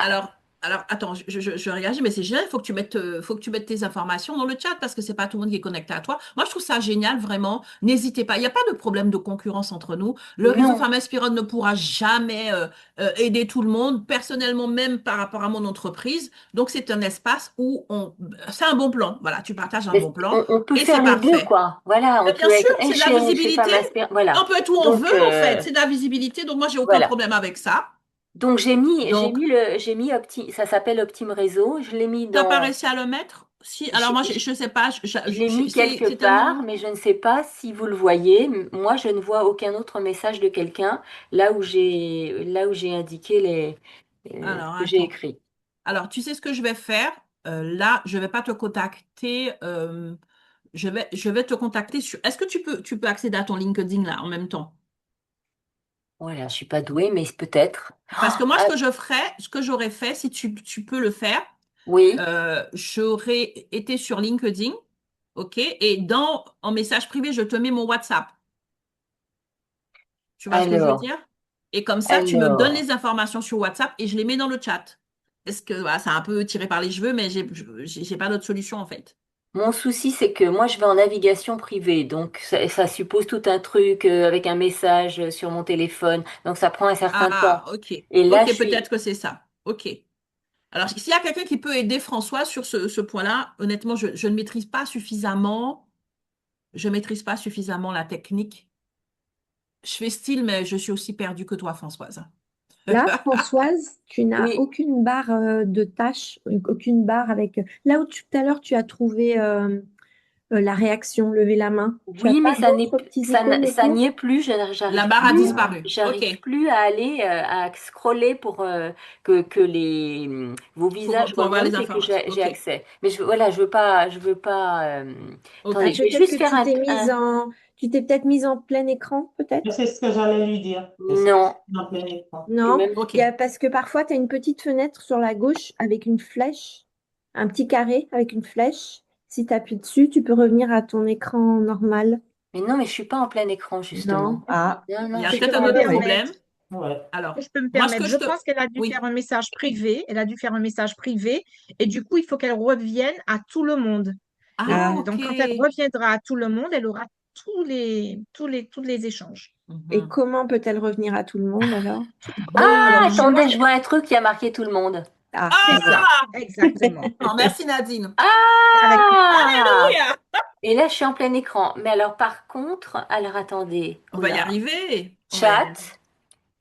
alors, attends, je réagis, mais c'est génial. Faut que tu mettes tes informations dans le chat parce que c'est pas tout le monde qui est connecté à toi. Moi, je trouve ça génial, vraiment. N'hésitez pas. Il n'y a pas de problème de concurrence entre nous. Le réseau non. Femmes Inspirantes ne pourra jamais aider tout le monde, personnellement, même par rapport à mon entreprise. Donc, c'est un espace où c'est un bon plan. Voilà, tu partages un bon Mais plan on peut et c'est faire les deux, parfait. quoi. Voilà, on Mais bien peut sûr, être c'est de la chez visibilité. Femme Inspirante. Voilà. On peut être où on Donc, veut, en fait. C'est de la visibilité. Donc, moi, j'ai aucun voilà. problème avec ça. Donc, Donc, j'ai mis ça s'appelle Optime Réseau. Je l'ai mis t'as pas dans, réussi à le mettre? Si, alors j'ai- moi, j'ai- je sais pas, je l'ai mis quelque c'est un part, nom? mais je ne sais pas si vous le voyez. Moi, je ne vois aucun autre message de quelqu'un là où j'ai indiqué Alors, que j'ai attends. écrit. Alors, tu sais ce que je vais faire? Là, je vais pas te contacter. Je vais te contacter sur. Est-ce que tu peux accéder à ton LinkedIn là en même temps? Voilà, je suis pas douée, mais peut-être. Parce que moi, Ah, ce que j'aurais fait, si tu peux le faire, oui. j'aurais été sur LinkedIn, ok? Et en message privé, je te mets mon WhatsApp. Tu vois ce que je veux Alors, dire? Et comme ça, tu me donnes alors. les informations sur WhatsApp et je les mets dans le chat. Est-ce que voilà, c'est un peu tiré par les cheveux, mais j'ai pas d'autre solution en fait. Mon souci, c'est que moi, je vais en navigation privée, donc ça suppose tout un truc avec un message sur mon téléphone, donc ça prend un certain temps. Ah, ok. Et là, Ok, je peut-être suis... que c'est ça. Ok. Alors, s'il y a quelqu'un qui peut aider François sur ce point-là, honnêtement, je ne maîtrise pas suffisamment. Je maîtrise pas suffisamment la technique. Je fais style, mais je suis aussi perdue que toi, Françoise. Là, Françoise, tu n'as Oui, aucune barre de tâches, aucune barre avec. Là où tout à l'heure tu as trouvé la réaction, lever la main, tu n'as oui, pas mais d'autres petits icônes ça autour? n'y est plus. La barre a disparu. Ok. J'arrive plus à aller à scroller pour que vos visages Pour avoir les remontent et que informations. j'ai Ok. accès. Mais voilà, je veux pas. Ah, Attendez, Ok. je vais peut-être juste que faire tu t'es peut-être mise en plein écran, Mais peut-être? c'est ce que j'allais lui dire. Est-ce que non, c'est en plein écran? je vais Non, même parce que parfois tu as une petite fenêtre sur la gauche avec une flèche, un petit carré avec une flèche. Si tu appuies dessus, tu peux revenir à ton écran normal. Mais non, mais je suis pas en plein écran, Non? justement. Ah, Non, Il y non, a je Si suis je peut-être peux pas un me en autre plein permettre, problème. écran. Ouais. Alors, si je peux me moi, ce que permettre, je je te... pense qu'elle a dû Oui. faire un message privé. Elle a dû faire un message privé. Et du coup, il faut qu'elle revienne à tout le monde. Ah, ah. ok. Donc, quand elle reviendra à tout le monde, elle aura tous les échanges. Et Mhm. comment peut-elle revenir à tout le monde alors? Ah, Alors, chez moi, attendez, je vois un truc qui a marqué tout le monde. Ah, c'est bah voilà. ça, Ah! exactement. Oh, merci Nadine. Avec Ah! Alléluia! Et là, je suis en plein écran. Mais alors, par contre, alors attendez. On va y Oula. arriver. On va y arriver. Chat.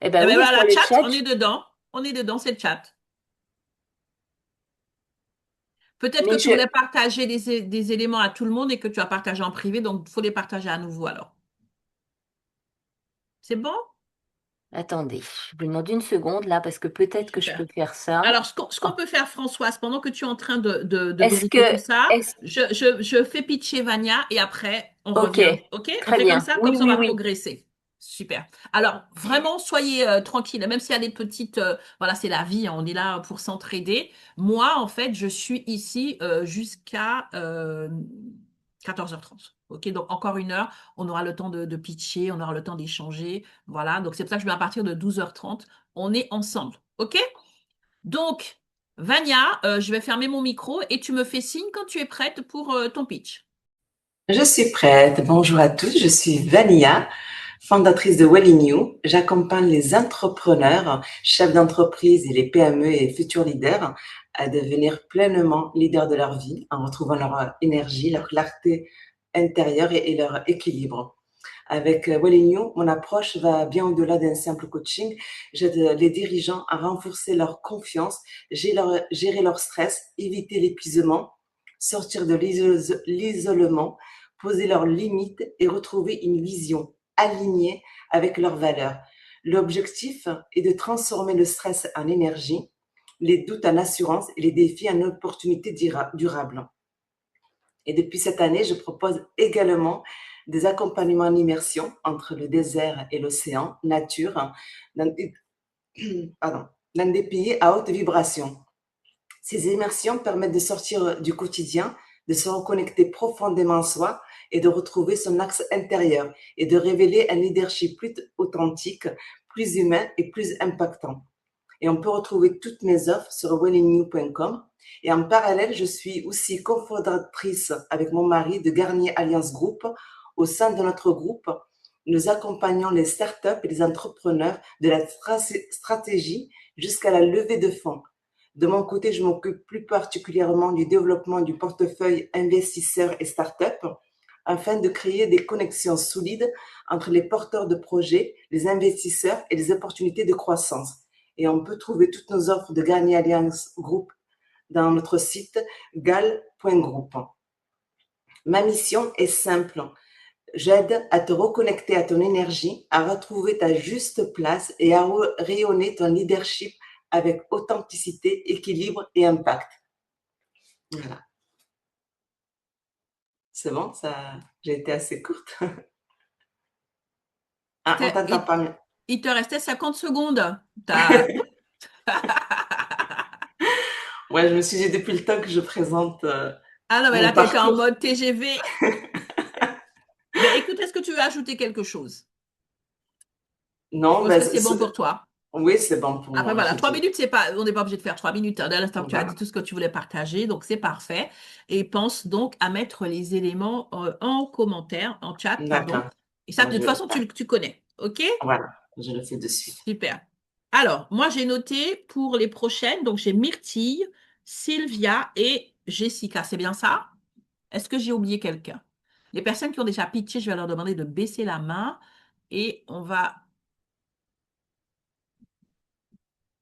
Eh ben Eh bien oui, voilà, sur le chat, chat. on est dedans. On est dedans, c'est le chat. Peut-être que Mais tu je, voulais partager des éléments à tout le monde et que tu as partagé en privé, donc il faut les partager à nouveau alors. C'est bon? attendez, je vous demande une seconde là parce que peut-être que je Super. peux faire ça. Alors, ce qu'on peut faire, Françoise, pendant que tu es en train de Est-ce vérifier tout que, ça, est-ce, je fais pitcher Vania et après, on ok, revient. OK? On très fait comme bien. ça Oui, on oui, va oui. progresser. Super. Alors, vraiment, soyez tranquilles, même s'il y a des petites... voilà, c'est la vie, hein, on est là pour s'entraider. Moi, en fait, je suis ici jusqu'à 14h30. OK? Donc, encore une heure, on aura le temps de pitcher, on aura le temps d'échanger. Voilà, donc c'est pour ça que je vais à partir de 12h30. On est ensemble. OK? Donc, Vania, je vais fermer mon micro et tu me fais signe quand tu es prête pour ton pitch. Je suis prête. Bonjour à tous. Je suis Vania, fondatrice de Wellinew. J'accompagne les entrepreneurs, chefs d'entreprise et les PME et futurs leaders à devenir pleinement leaders de leur vie en retrouvant leur énergie, leur clarté intérieure et leur équilibre. Avec Wellinew, mon approche va bien au-delà d'un simple coaching. J'aide les dirigeants à renforcer leur confiance, gérer leur stress, éviter l'épuisement, sortir de l'isolement, poser leurs limites et retrouver une vision alignée avec leurs valeurs. L'objectif est de transformer le stress en énergie, les doutes en assurance et les défis en opportunités durables. Et depuis cette année, je propose également des accompagnements en immersion entre le désert et l'océan, nature, dans, pardon, dans des pays à haute vibration. Ces immersions permettent de sortir du quotidien, de se reconnecter profondément en soi et de retrouver son axe intérieur et de révéler un leadership plus authentique, plus humain et plus impactant. Et on peut retrouver toutes mes offres sur wellinew.com. Et en parallèle, je suis aussi cofondatrice avec mon mari de Garnier Alliance Group. Au sein de notre groupe, nous accompagnons les startups et les entrepreneurs de la stratégie jusqu'à la levée de fonds. De mon côté, je m'occupe plus particulièrement du développement du portefeuille investisseurs et startups afin de créer des connexions solides entre les porteurs de projets, les investisseurs et les opportunités de croissance. Et on peut trouver toutes nos offres de Garnier Alliance Group dans notre site gal.group. Ma mission est simple. J'aide à te reconnecter à ton énergie, à retrouver ta juste place et à rayonner ton leadership avec authenticité, équilibre et impact. Voilà. C'est bon, ça, j'ai été assez courte. Ah, on t'entend pas mieux. Il te restait 50 secondes. Ouais, je me suis dit depuis le temps que je présente Ah non, mais mon là, tu étais en parcours. mode TGV. Mais écoute, est-ce que tu veux ajouter quelque chose? Non, Ou est-ce que c'est bon pour toi? oui, c'est bon pour Après, moi. voilà, j'ai 3 minutes, dit. on n'est pas obligé de faire 3 minutes. Dès l'instant que tu as dit Voilà. tout ce que tu voulais partager, donc c'est parfait. Et pense donc à mettre les éléments en commentaire, en chat, pardon. D'accord. Et ça, Moi, de toute façon, tu connais. OK? voilà, je le fais de suite. Super. Alors, moi, j'ai noté pour les prochaines, donc j'ai Myrtille, Sylvia et Jessica. C'est bien ça? Est-ce que j'ai oublié quelqu'un? Les personnes qui ont déjà pitché, je vais leur demander de baisser la main et on va...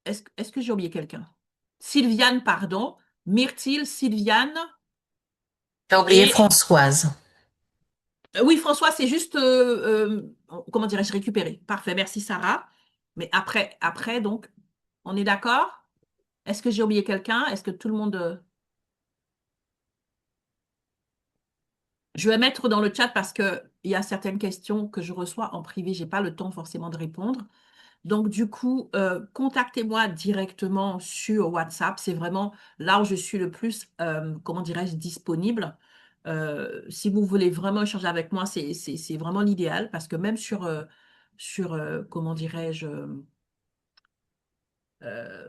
Est-ce que j'ai oublié quelqu'un? Sylviane, pardon. Myrtille, Sylviane T'as oublié et... Françoise. oui, François, c'est juste... comment dirais-je, récupérer. Parfait, merci Sarah. Mais après, donc, on est d'accord? Est-ce que j'ai oublié quelqu'un? Est-ce que tout le monde... Je vais mettre dans le chat parce qu'il y a certaines questions que je reçois en privé. Je n'ai pas le temps forcément de répondre. Donc, du coup, contactez-moi directement sur WhatsApp. C'est vraiment là où je suis le plus, comment dirais-je, disponible. Si vous voulez vraiment échanger avec moi, c'est vraiment l'idéal parce que même comment dirais-je,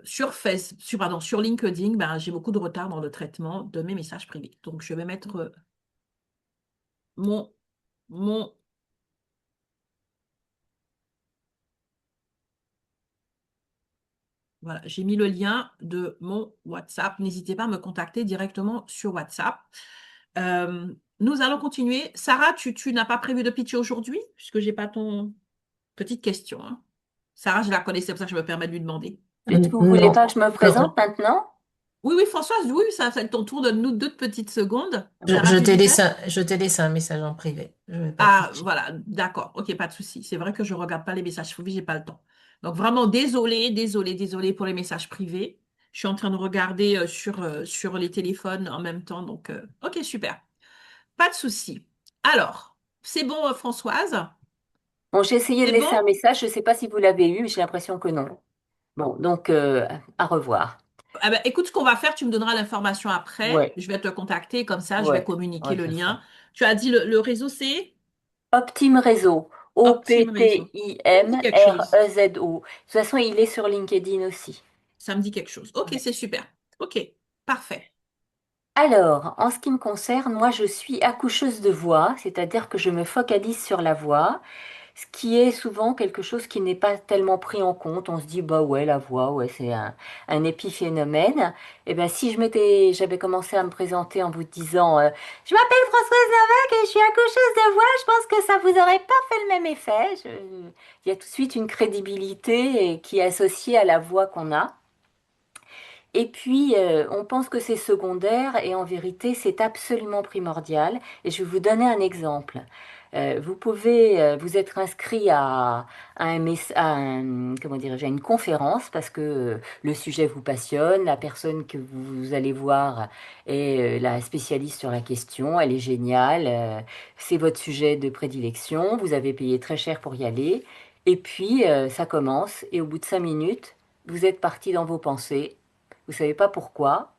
sur LinkedIn, ben, j'ai beaucoup de retard dans le traitement de mes messages privés. Donc, je vais mettre mon, mon Voilà, j'ai mis le lien de mon WhatsApp. N'hésitez pas à me contacter directement sur WhatsApp. Nous allons continuer. Sarah, tu n'as pas prévu de pitcher aujourd'hui, puisque je n'ai pas ton petite question, hein. Sarah, je la connais, c'est pour ça que je me permets de lui demander. Vous voulez Non, pas que je me non. présente maintenant? Oui, oui, Françoise, oui, ça fait ton tour. Donne-nous 2 petites secondes. Je, Ça va, je tu t'ai disais? laissé, je t'ai laissé un message en privé. Je ne vais pas Ah, tricher. voilà, d'accord. Ok, pas de souci. C'est vrai que je regarde pas les messages privés, j'ai pas le temps. Donc vraiment, désolé, désolé, désolé pour les messages privés. Je suis en train de regarder sur les téléphones en même temps. Donc, ok, super. Pas de souci. Alors, c'est bon, Françoise? Bon, j'ai essayé de C'est laisser bon? un message, je ne sais pas si vous l'avez eu, mais j'ai l'impression que non. Bon, donc, à revoir. Ah ben, écoute, ce qu'on va faire, tu me donneras l'information après. Ouais, Je vais te contacter, comme ça, je vais ouais, communiquer ouais, le c'est lien. ça. Tu as dit le réseau, c'est Optime Réseau, Optime Réseau. Ça me dit quelque chose. Optimrezo. De toute façon, il est sur LinkedIn aussi. Ça me dit quelque chose. Ok, Ouais. c'est super. Ok, parfait. Alors, en ce qui me concerne, moi, je suis accoucheuse de voix, c'est-à-dire que je me focalise sur la voix, ce qui est souvent quelque chose qui n'est pas tellement pris en compte. On se dit, bah ouais, la voix, ouais, c'est un épiphénomène. Et ben, si j'avais commencé à me présenter en vous disant, je m'appelle Françoise Navac et je suis accoucheuse de voix, je pense que ça vous aurait pas fait le même effet. Il y a tout de suite une crédibilité qui est associée à la voix qu'on a. Et puis, on pense que c'est secondaire et en vérité, c'est absolument primordial. Et je vais vous donner un exemple. Vous pouvez vous être inscrit comment dirais-je, à une conférence parce que le sujet vous passionne, la personne que vous allez voir est la spécialiste sur la question, elle est géniale, c'est votre sujet de prédilection, vous avez payé très cher pour y aller. Et puis, ça commence et au bout de 5 minutes, vous êtes parti dans vos pensées, vous savez pas pourquoi,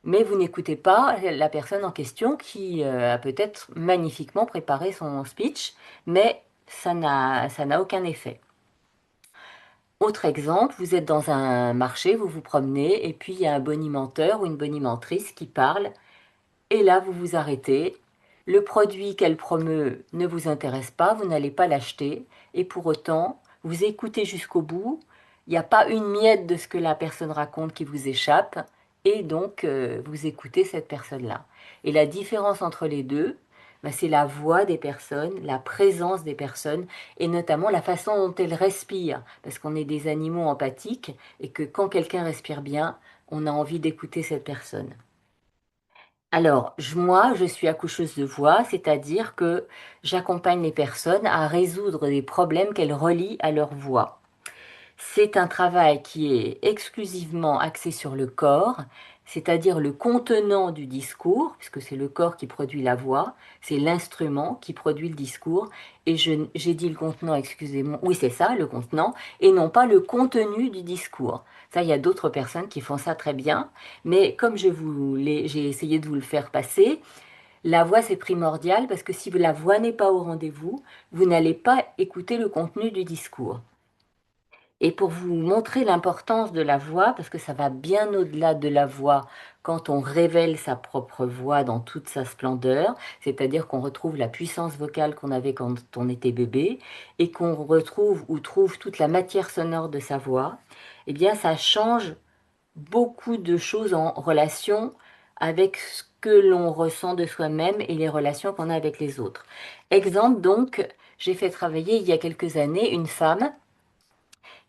mais vous n'écoutez pas la personne en question qui a peut-être magnifiquement préparé son speech, mais ça n'a aucun effet. Autre exemple, vous êtes dans un marché, vous vous promenez, et puis il y a un bonimenteur ou une bonimentrice qui parle, et là vous vous arrêtez. Le produit qu'elle promeut ne vous intéresse pas, vous n'allez pas l'acheter, et pour autant, vous écoutez jusqu'au bout, il n'y a pas une miette de ce que la personne raconte qui vous échappe, et donc vous écoutez cette personne-là. Et la différence entre les deux, ben, c'est la voix des personnes, la présence des personnes, et notamment la façon dont elles respirent, parce qu'on est des animaux empathiques, et que quand quelqu'un respire bien, on a envie d'écouter cette personne. Alors, moi, je suis accoucheuse de voix, c'est-à-dire que j'accompagne les personnes à résoudre des problèmes qu'elles relient à leur voix. C'est un travail qui est exclusivement axé sur le corps, c'est-à-dire le contenant du discours, puisque c'est le corps qui produit la voix, c'est l'instrument qui produit le discours, et j'ai dit le contenant, excusez-moi, oui c'est ça, le contenant, et non pas le contenu du discours. Ça, il y a d'autres personnes qui font ça très bien, mais comme j'ai essayé de vous le faire passer, la voix c'est primordial parce que si la voix n'est pas au rendez-vous, vous n'allez pas écouter le contenu du discours. Et pour vous montrer l'importance de la voix, parce que ça va bien au-delà de la voix quand on révèle sa propre voix dans toute sa splendeur, c'est-à-dire qu'on retrouve la puissance vocale qu'on avait quand on était bébé et qu'on retrouve ou trouve toute la matière sonore de sa voix, eh bien ça change beaucoup de choses en relation avec ce que l'on ressent de soi-même et les relations qu'on a avec les autres. Exemple donc, j'ai fait travailler il y a quelques années une femme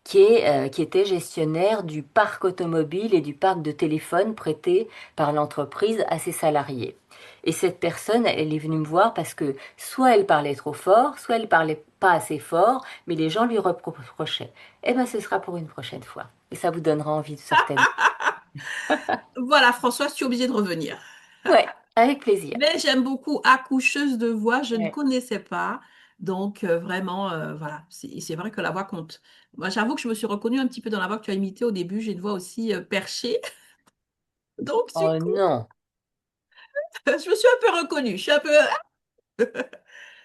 qui était gestionnaire du parc automobile et du parc de téléphone prêté par l'entreprise à ses salariés. Et cette personne, elle est venue me voir parce que soit elle parlait trop fort, soit elle parlait pas assez fort, mais les gens lui reprochaient. Eh bien, ce sera pour une prochaine fois. Et ça vous donnera envie certainement. Voilà, Françoise, tu es obligée de revenir. Ouais, avec plaisir. Mais j'aime beaucoup accoucheuse de voix, je ne Ouais. connaissais pas. Donc, vraiment, voilà, c'est vrai que la voix compte. Moi, j'avoue que je me suis reconnue un petit peu dans la voix que tu as imitée au début. J'ai une voix aussi perchée. Donc, du Oh coup, non, je me suis un peu reconnue. Je suis un peu...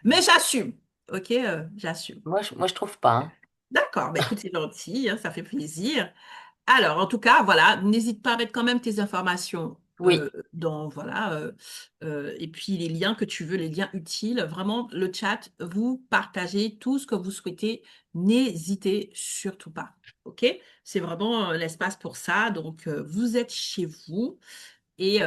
Mais j'assume. OK, j'assume. moi je trouve pas, hein. D'accord, bah, écoute, c'est gentil, hein, ça fait plaisir. Alors, en tout cas, voilà, n'hésite pas à mettre quand même tes informations Oui, dans, voilà, et puis les liens que tu veux, les liens utiles. Vraiment, le chat, vous partagez tout ce que vous souhaitez. N'hésitez surtout pas. OK? C'est vraiment l'espace pour ça. Donc, vous êtes chez vous. Et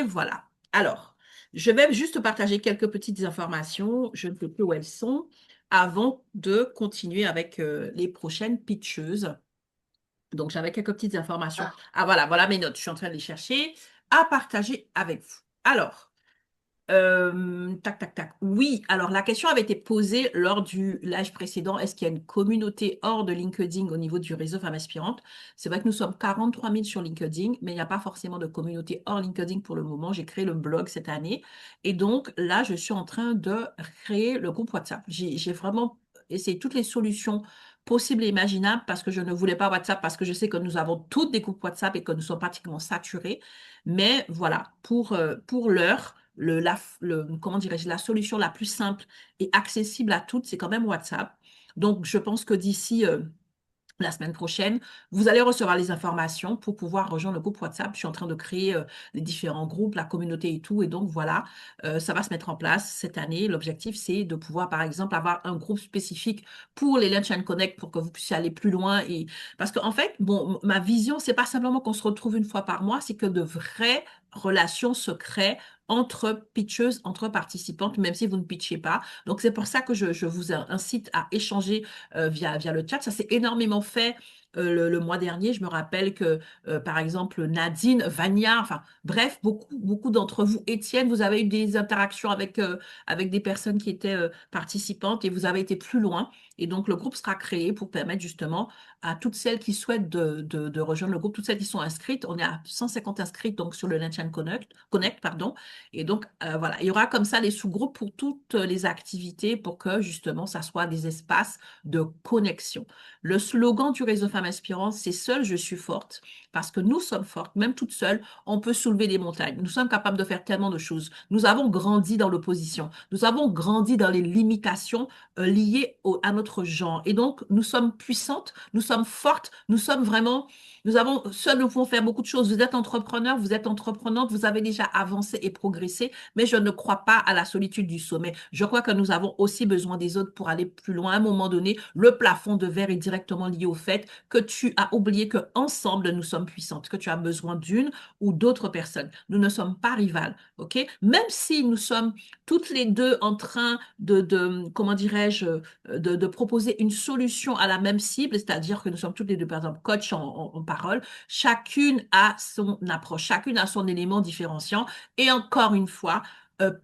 voilà. Alors, je vais juste partager quelques petites informations. Je ne sais plus où elles sont avant de continuer avec les prochaines pitcheuses. Donc, j'avais quelques petites informations. Ah, voilà, voilà mes notes. Je suis en train de les chercher à partager avec vous. Alors, tac, tac, tac. Oui, alors la question avait été posée lors du live précédent. Est-ce qu'il y a une communauté hors de LinkedIn au niveau du réseau Femmes Aspirantes? C'est vrai que nous sommes 43 000 sur LinkedIn, mais il n'y a pas forcément de communauté hors LinkedIn pour le moment. J'ai créé le blog cette année. Et donc là, je suis en train de créer le groupe WhatsApp. J'ai vraiment essayé toutes les solutions possibles et imaginables parce que je ne voulais pas WhatsApp, parce que je sais que nous avons toutes des groupes WhatsApp et que nous sommes pratiquement saturés. Mais voilà, pour l'heure, comment dirais-je, la solution la plus simple et accessible à toutes, c'est quand même WhatsApp. Donc, je pense que d'ici la semaine prochaine, vous allez recevoir les informations pour pouvoir rejoindre le groupe WhatsApp. Je suis en train de créer les différents groupes, la communauté et tout. Et donc, voilà, ça va se mettre en place cette année. L'objectif, c'est de pouvoir, par exemple, avoir un groupe spécifique pour les Lunch and Connect pour que vous puissiez aller plus loin. Et parce qu'en fait, bon, ma vision, c'est pas simplement qu'on se retrouve une fois par mois, c'est que de vraies relations se créent entre pitcheuses, entre participantes, même si vous ne pitchez pas. Donc, c'est pour ça que je vous incite à échanger via le chat. Ça s'est énormément fait le mois dernier. Je me rappelle que, par exemple, Nadine, Vania, enfin, bref, beaucoup d'entre vous, Étienne, vous avez eu des interactions avec des personnes qui étaient participantes et vous avez été plus loin. Et donc, le groupe sera créé pour permettre justement à toutes celles qui souhaitent de rejoindre le groupe, toutes celles qui sont inscrites. On est à 150 inscrites donc sur le Lunch and Connect, pardon. Et donc, voilà, il y aura comme ça les sous-groupes pour toutes les activités pour que justement, ça soit des espaces de connexion. Le slogan du réseau Femmes Aspirantes, c'est seule, je suis forte, parce que nous sommes fortes, même toutes seules, on peut soulever des montagnes. Nous sommes capables de faire tellement de choses. Nous avons grandi dans l'opposition. Nous avons grandi dans les limitations liées à notre genre. Et donc, nous sommes puissantes, nous sommes fortes, seuls nous pouvons faire beaucoup de choses. Vous êtes entrepreneur, vous êtes entreprenante, vous avez déjà avancé et progressé, mais je ne crois pas à la solitude du sommet. Je crois que nous avons aussi besoin des autres pour aller plus loin. À un moment donné, le plafond de verre est directement lié au fait que tu as oublié que ensemble nous sommes puissantes, que tu as besoin d'une ou d'autres personnes. Nous ne sommes pas rivales, ok? Même si nous sommes toutes les deux en train comment dirais-je, de proposer une solution à la même cible, c'est-à-dire que nous sommes toutes les deux, par exemple, coach en parole, chacune a son approche, chacune a son élément différenciant. Et encore une fois,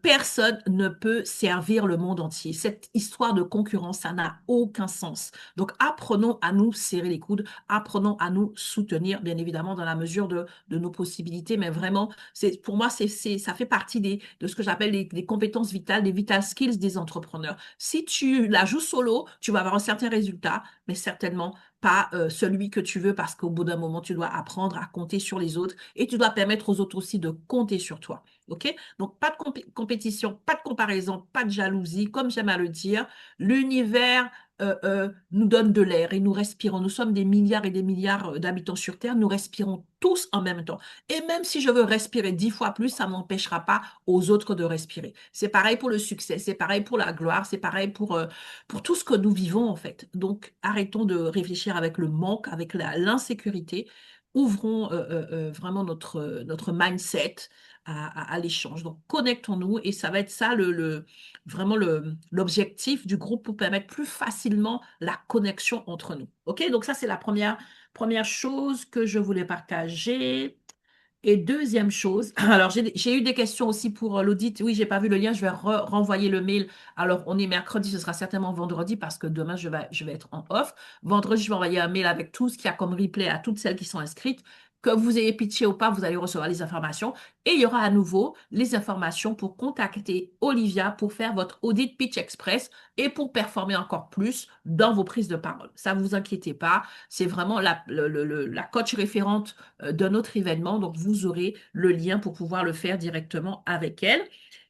personne ne peut servir le monde entier. Cette histoire de concurrence, ça n'a aucun sens. Donc, apprenons à nous serrer les coudes, apprenons à nous soutenir, bien évidemment, dans la mesure de nos possibilités. Mais vraiment, pour moi, ça fait partie de ce que j'appelle les compétences vitales, les vital skills des entrepreneurs. Si tu la joues solo, tu vas avoir un certain résultat, mais certainement pas celui que tu veux parce qu'au bout d'un moment, tu dois apprendre à compter sur les autres et tu dois permettre aux autres aussi de compter sur toi. OK? Donc, pas de compétition, pas de comparaison, pas de jalousie. Comme j'aime à le dire, l'univers nous donne de l'air et nous respirons. Nous sommes des milliards et des milliards d'habitants sur Terre. Nous respirons tous en même temps. Et même si je veux respirer 10 fois plus, ça n'empêchera pas aux autres de respirer. C'est pareil pour le succès, c'est pareil pour la gloire, c'est pareil pour tout ce que nous vivons en fait. Donc, arrêtons de réfléchir avec le manque, avec l'insécurité. Ouvrons vraiment notre mindset à l'échange. Donc, connectons-nous et ça va être ça vraiment l'objectif du groupe pour permettre plus facilement la connexion entre nous. OK? Donc, ça, c'est la première chose que je voulais partager. Et deuxième chose, alors j'ai eu des questions aussi pour l'audit. Oui, j'ai pas vu le lien, je vais renvoyer le mail. Alors, on est mercredi, ce sera certainement vendredi parce que demain, je vais être en off. Vendredi, je vais envoyer un mail avec tout ce qu'il y a comme replay à toutes celles qui sont inscrites. Que vous ayez pitché ou pas, vous allez recevoir les informations. Et il y aura à nouveau les informations pour contacter Olivia pour faire votre audit pitch express et pour performer encore plus dans vos prises de parole. Ça, ne vous inquiétez pas. C'est vraiment la coach référente de notre événement. Donc, vous aurez le lien pour pouvoir le faire directement avec elle.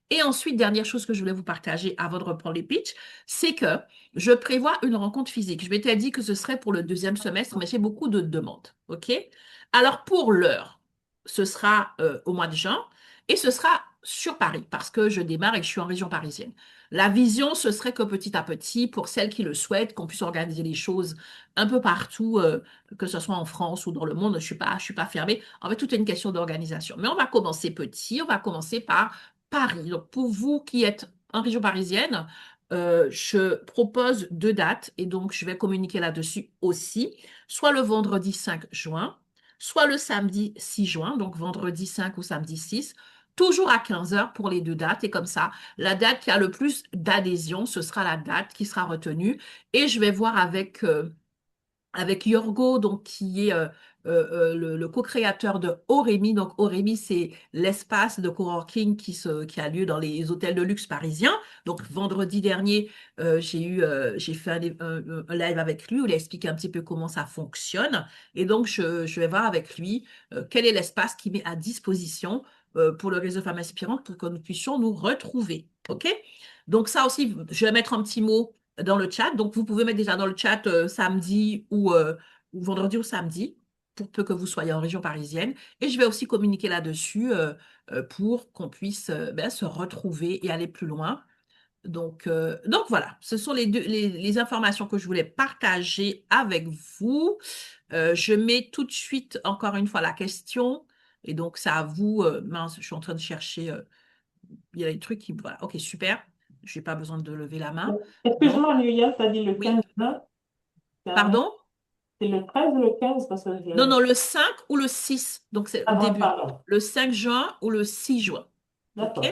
Et ensuite, dernière chose que je voulais vous partager avant de reprendre les pitchs, c'est que je prévois une rencontre physique. Je m'étais dit que ce serait pour le deuxième semestre, mais j'ai beaucoup de demandes. OK? Alors, pour l'heure, ce sera au mois de juin et ce sera sur Paris parce que je démarre et que je suis en région parisienne. La vision, ce serait que petit à petit, pour celles qui le souhaitent, qu'on puisse organiser les choses un peu partout, que ce soit en France ou dans le monde. Je suis pas fermée. En fait, tout est une question d'organisation. Mais on va commencer petit. On va commencer par Paris. Donc, pour vous qui êtes en région parisienne, je propose deux dates et donc je vais communiquer là-dessus aussi, soit le vendredi 5 juin, soit le samedi 6 juin, donc vendredi 5 ou samedi 6, toujours à 15 heures pour les deux dates. Et comme ça, la date qui a le plus d'adhésion, ce sera la date qui sera retenue. Et je vais voir avec Yorgo, donc, qui est le co-créateur de Oremi. Donc, Oremi, c'est l'espace de coworking qui a lieu dans les hôtels de luxe parisiens. Donc, vendredi dernier, j'ai fait un live avec lui où il a expliqué un petit peu comment ça fonctionne. Et donc, je vais voir avec lui quel est l'espace qu'il met à disposition pour le réseau Femmes Inspirantes pour que nous puissions nous retrouver. OK? Donc, ça aussi, je vais mettre un petit mot dans le chat. Donc, vous pouvez mettre déjà dans le chat samedi ou vendredi ou samedi, pour peu que vous soyez en région parisienne. Et je vais aussi communiquer là-dessus pour qu'on puisse se retrouver et aller plus loin. Donc voilà, ce sont les informations que je voulais partager avec vous. Je mets tout de suite, encore une fois, la question. Et donc, c'est à vous. Mince, je suis en train de chercher. Il y a des trucs qui... Voilà, ok, super. Je n'ai pas besoin de lever la main. Donc, Excuse-moi, Muriel, tu as dit le oui. 15 juin. Pardon? C'est le 13 ou le 15 parce que Non, non, le 5 ou le 6. Donc, c'est Ah au bon, début. pardon. Le 5 juin ou le 6 juin. OK? D'accord.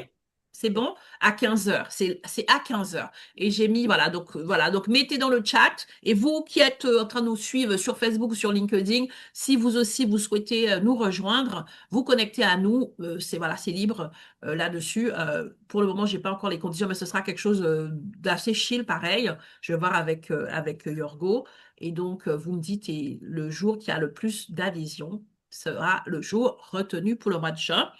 C'est bon? À 15 heures. C'est à 15 heures. Et j'ai mis, voilà. Donc, mettez dans le chat. Et vous qui êtes en train de nous suivre sur Facebook ou sur LinkedIn, si vous aussi vous souhaitez nous rejoindre, vous connectez à nous. C'est libre là-dessus. Pour le moment, j'ai pas encore les conditions, mais ce sera quelque chose d'assez chill, pareil. Je vais voir avec Yorgo. Et donc, vous me dites, et le jour qui a le plus d'adhésion sera le jour retenu pour le mois de juin.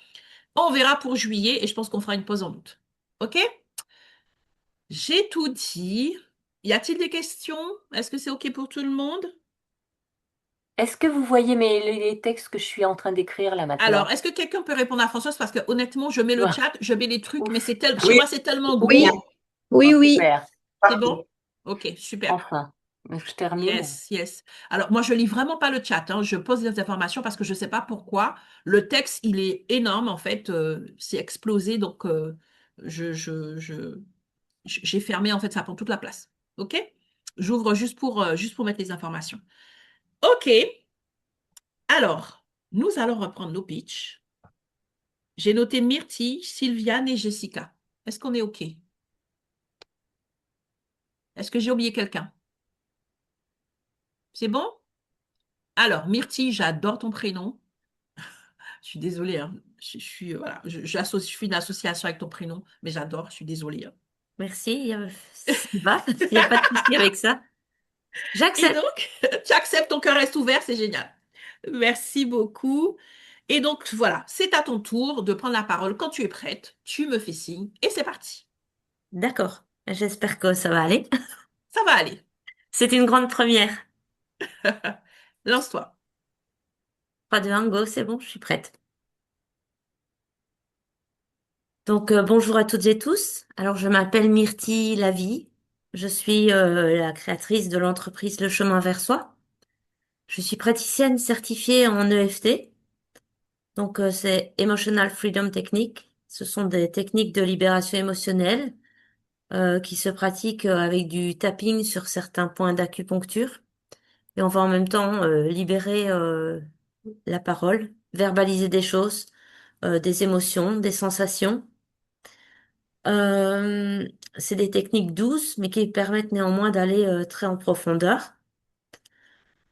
On verra pour juillet et je pense qu'on fera une pause en août. OK? J'ai tout dit. Y a-t-il des questions? Est-ce que c'est OK pour tout le monde? Est-ce que vous voyez les textes que je suis en train d'écrire là Alors, maintenant? est-ce que quelqu'un peut répondre à Françoise? Parce que honnêtement, je mets le Ouais. chat, je mets les trucs, mais chez Oui, moi, c'est tellement Oui, gros. oui, oui. Super, C'est bon? OK, super. enfin. Je termine. Yes, yes. Alors, moi, je lis vraiment pas le chat, hein. Je pose des informations parce que je sais pas pourquoi. Le texte, il est énorme, en fait. C'est explosé, donc j'ai fermé, en fait, ça prend toute la place. OK? J'ouvre juste pour mettre les informations. OK. Alors, nous allons reprendre nos pitchs. J'ai noté Myrtille, Sylviane et Jessica. Est-ce qu'on est OK? Est-ce que j'ai oublié quelqu'un? C'est bon? Alors, Myrtille, j'adore ton prénom. Je suis désolée, hein. Voilà, je fais une association avec ton prénom, mais j'adore, je suis désolée, hein. Merci, ça va, il n'y a pas de souci avec ça. Et J'accepte. donc, tu acceptes, ton cœur reste ouvert, c'est génial. Merci beaucoup. Et donc, voilà, c'est à ton tour de prendre la parole. Quand tu es prête, tu me fais signe et c'est parti. D'accord, j'espère que ça va aller. Ça va aller. C'est une grande première. Lance-toi. 3, 2, 1, go, c'est bon, je suis prête. Donc, bonjour à toutes et tous. Alors, je m'appelle Myrtille Lavie. Je suis la créatrice de l'entreprise Le Chemin vers Soi. Je suis praticienne certifiée en EFT. Donc, c'est Emotional Freedom Technique. Ce sont des techniques de libération émotionnelle qui se pratiquent avec du tapping sur certains points d'acupuncture. Et on va en même temps libérer la parole, verbaliser des choses, des émotions, des sensations. Euh, c'est des techniques douces, mais qui permettent néanmoins d'aller très en profondeur.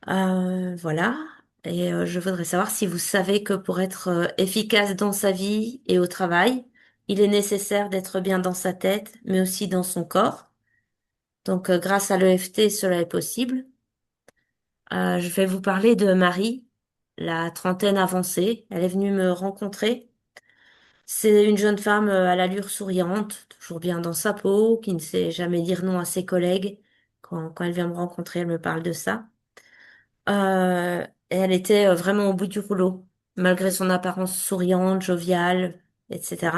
Voilà. Et je voudrais savoir si vous savez que pour être efficace dans sa vie et au travail, il est nécessaire d'être bien dans sa tête, mais aussi dans son corps. Donc, grâce à l'EFT, cela est possible. Je vais vous parler de Marie, la trentaine avancée. Elle est venue me rencontrer. C'est une jeune femme à l'allure souriante, toujours bien dans sa peau, qui ne sait jamais dire non à ses collègues. Quand elle vient me rencontrer, elle me parle de ça. Et elle était vraiment au bout du rouleau, malgré son apparence souriante, joviale, etc.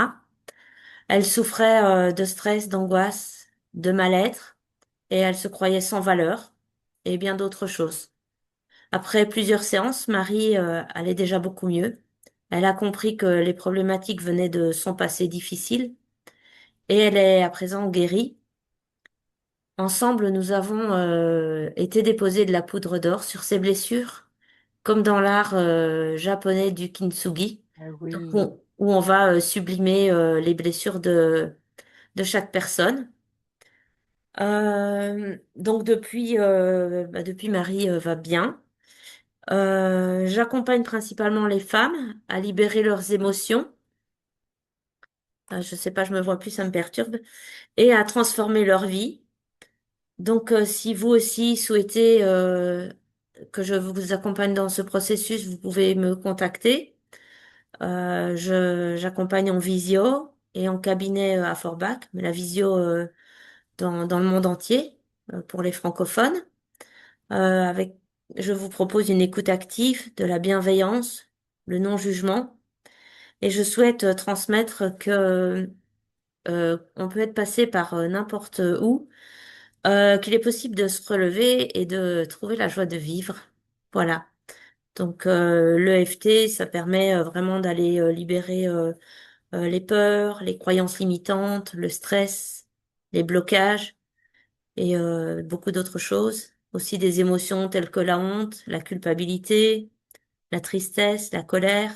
Elle souffrait de stress, d'angoisse, de mal-être, et elle se croyait sans valeur, et bien d'autres choses. Après plusieurs séances, Marie allait déjà beaucoup mieux. Elle a compris que les problématiques venaient de son passé difficile et elle est à présent guérie. ensemble, nous avons été déposer de la poudre d'or sur ses blessures, comme dans l'art japonais du kintsugi, Ah donc oui. où on va sublimer les blessures de chaque personne. Donc depuis Marie va bien. J'accompagne principalement les femmes à libérer leurs émotions. Je sais pas, je me vois plus, ça me perturbe. Et à transformer leur vie. Donc, si vous aussi souhaitez que je vous accompagne dans ce processus, vous pouvez me contacter. J'accompagne en visio et en cabinet à Forbach, mais la visio dans le monde entier pour les francophones. Avec, je vous propose une écoute active, de la bienveillance, le non-jugement, et je souhaite transmettre que on peut être passé par n'importe où, qu'il est possible de se relever et de trouver la joie de vivre. Voilà. Donc l'EFT, ça permet vraiment d'aller libérer les peurs, les croyances limitantes, le stress, les blocages et beaucoup d'autres choses. Aussi des émotions telles que la honte, la culpabilité, la tristesse, la colère,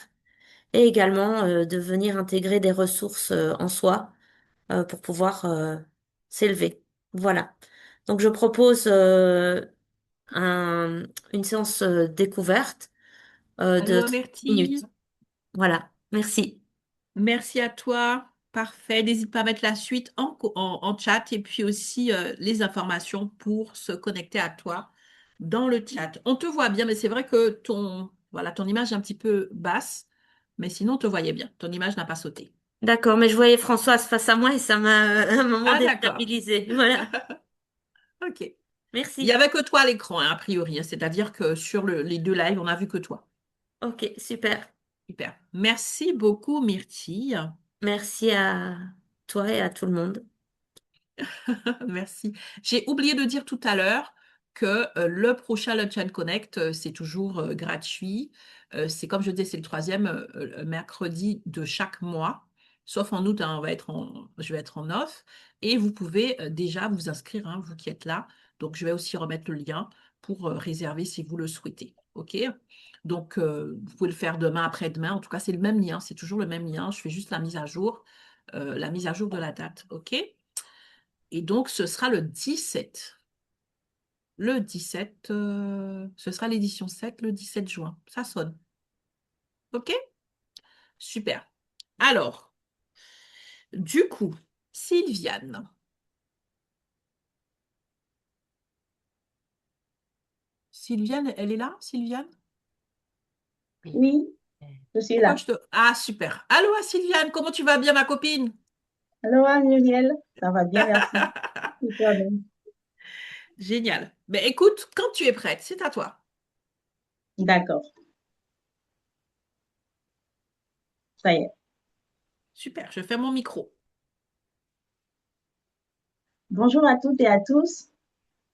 et également de venir intégrer des ressources en soi pour pouvoir s'élever. Voilà. Donc je propose une séance découverte de Allô, 30 minutes. Myrtille. Voilà. Merci. Merci à toi. Parfait. N'hésite pas à mettre la suite en chat et puis aussi les informations pour se connecter à toi dans le chat. On te voit bien, mais c'est vrai que ton image est un petit peu basse, mais sinon on te voyait bien. Ton image n'a pas sauté. D'accord, mais je voyais Françoise face à moi et ça m'a à un moment Ah, d'accord. déstabilisée. Voilà. Ok. Il n'y Merci. avait que toi à l'écran, hein, a priori, hein. C'est-à-dire que sur les deux lives, on n'a vu que toi. Ok, super. Super. Merci beaucoup, Myrtille. Merci à toi et à tout le monde. Merci. J'ai oublié de dire tout à l'heure que le prochain Lunch and Connect, c'est toujours gratuit. C'est comme je disais, c'est le troisième mercredi de chaque mois. Sauf en août, hein, je vais être en off. Et vous pouvez déjà vous inscrire, hein, vous qui êtes là. Donc, je vais aussi remettre le lien pour réserver si vous le souhaitez. OK? Donc, vous pouvez le faire demain, après-demain. En tout cas, c'est le même lien. C'est toujours le même lien. Je fais juste la mise à jour de la date. OK? Et donc, ce sera le 17. Le 17, ce sera l'édition 7, le 17 juin. Ça sonne. OK? Super. Alors, du coup, Sylviane. Sylviane, elle est là, Sylviane? Oui, je suis Pourquoi là. je te... Ah, super. Allô, Sylviane, comment tu vas bien, ma copine? Alors, Muriel, ça va bien, merci. Et toi-même? Génial. Mais écoute, quand tu es prête, c'est à toi. D'accord, ça y est. Super, je fais mon micro. Bonjour à toutes et à tous.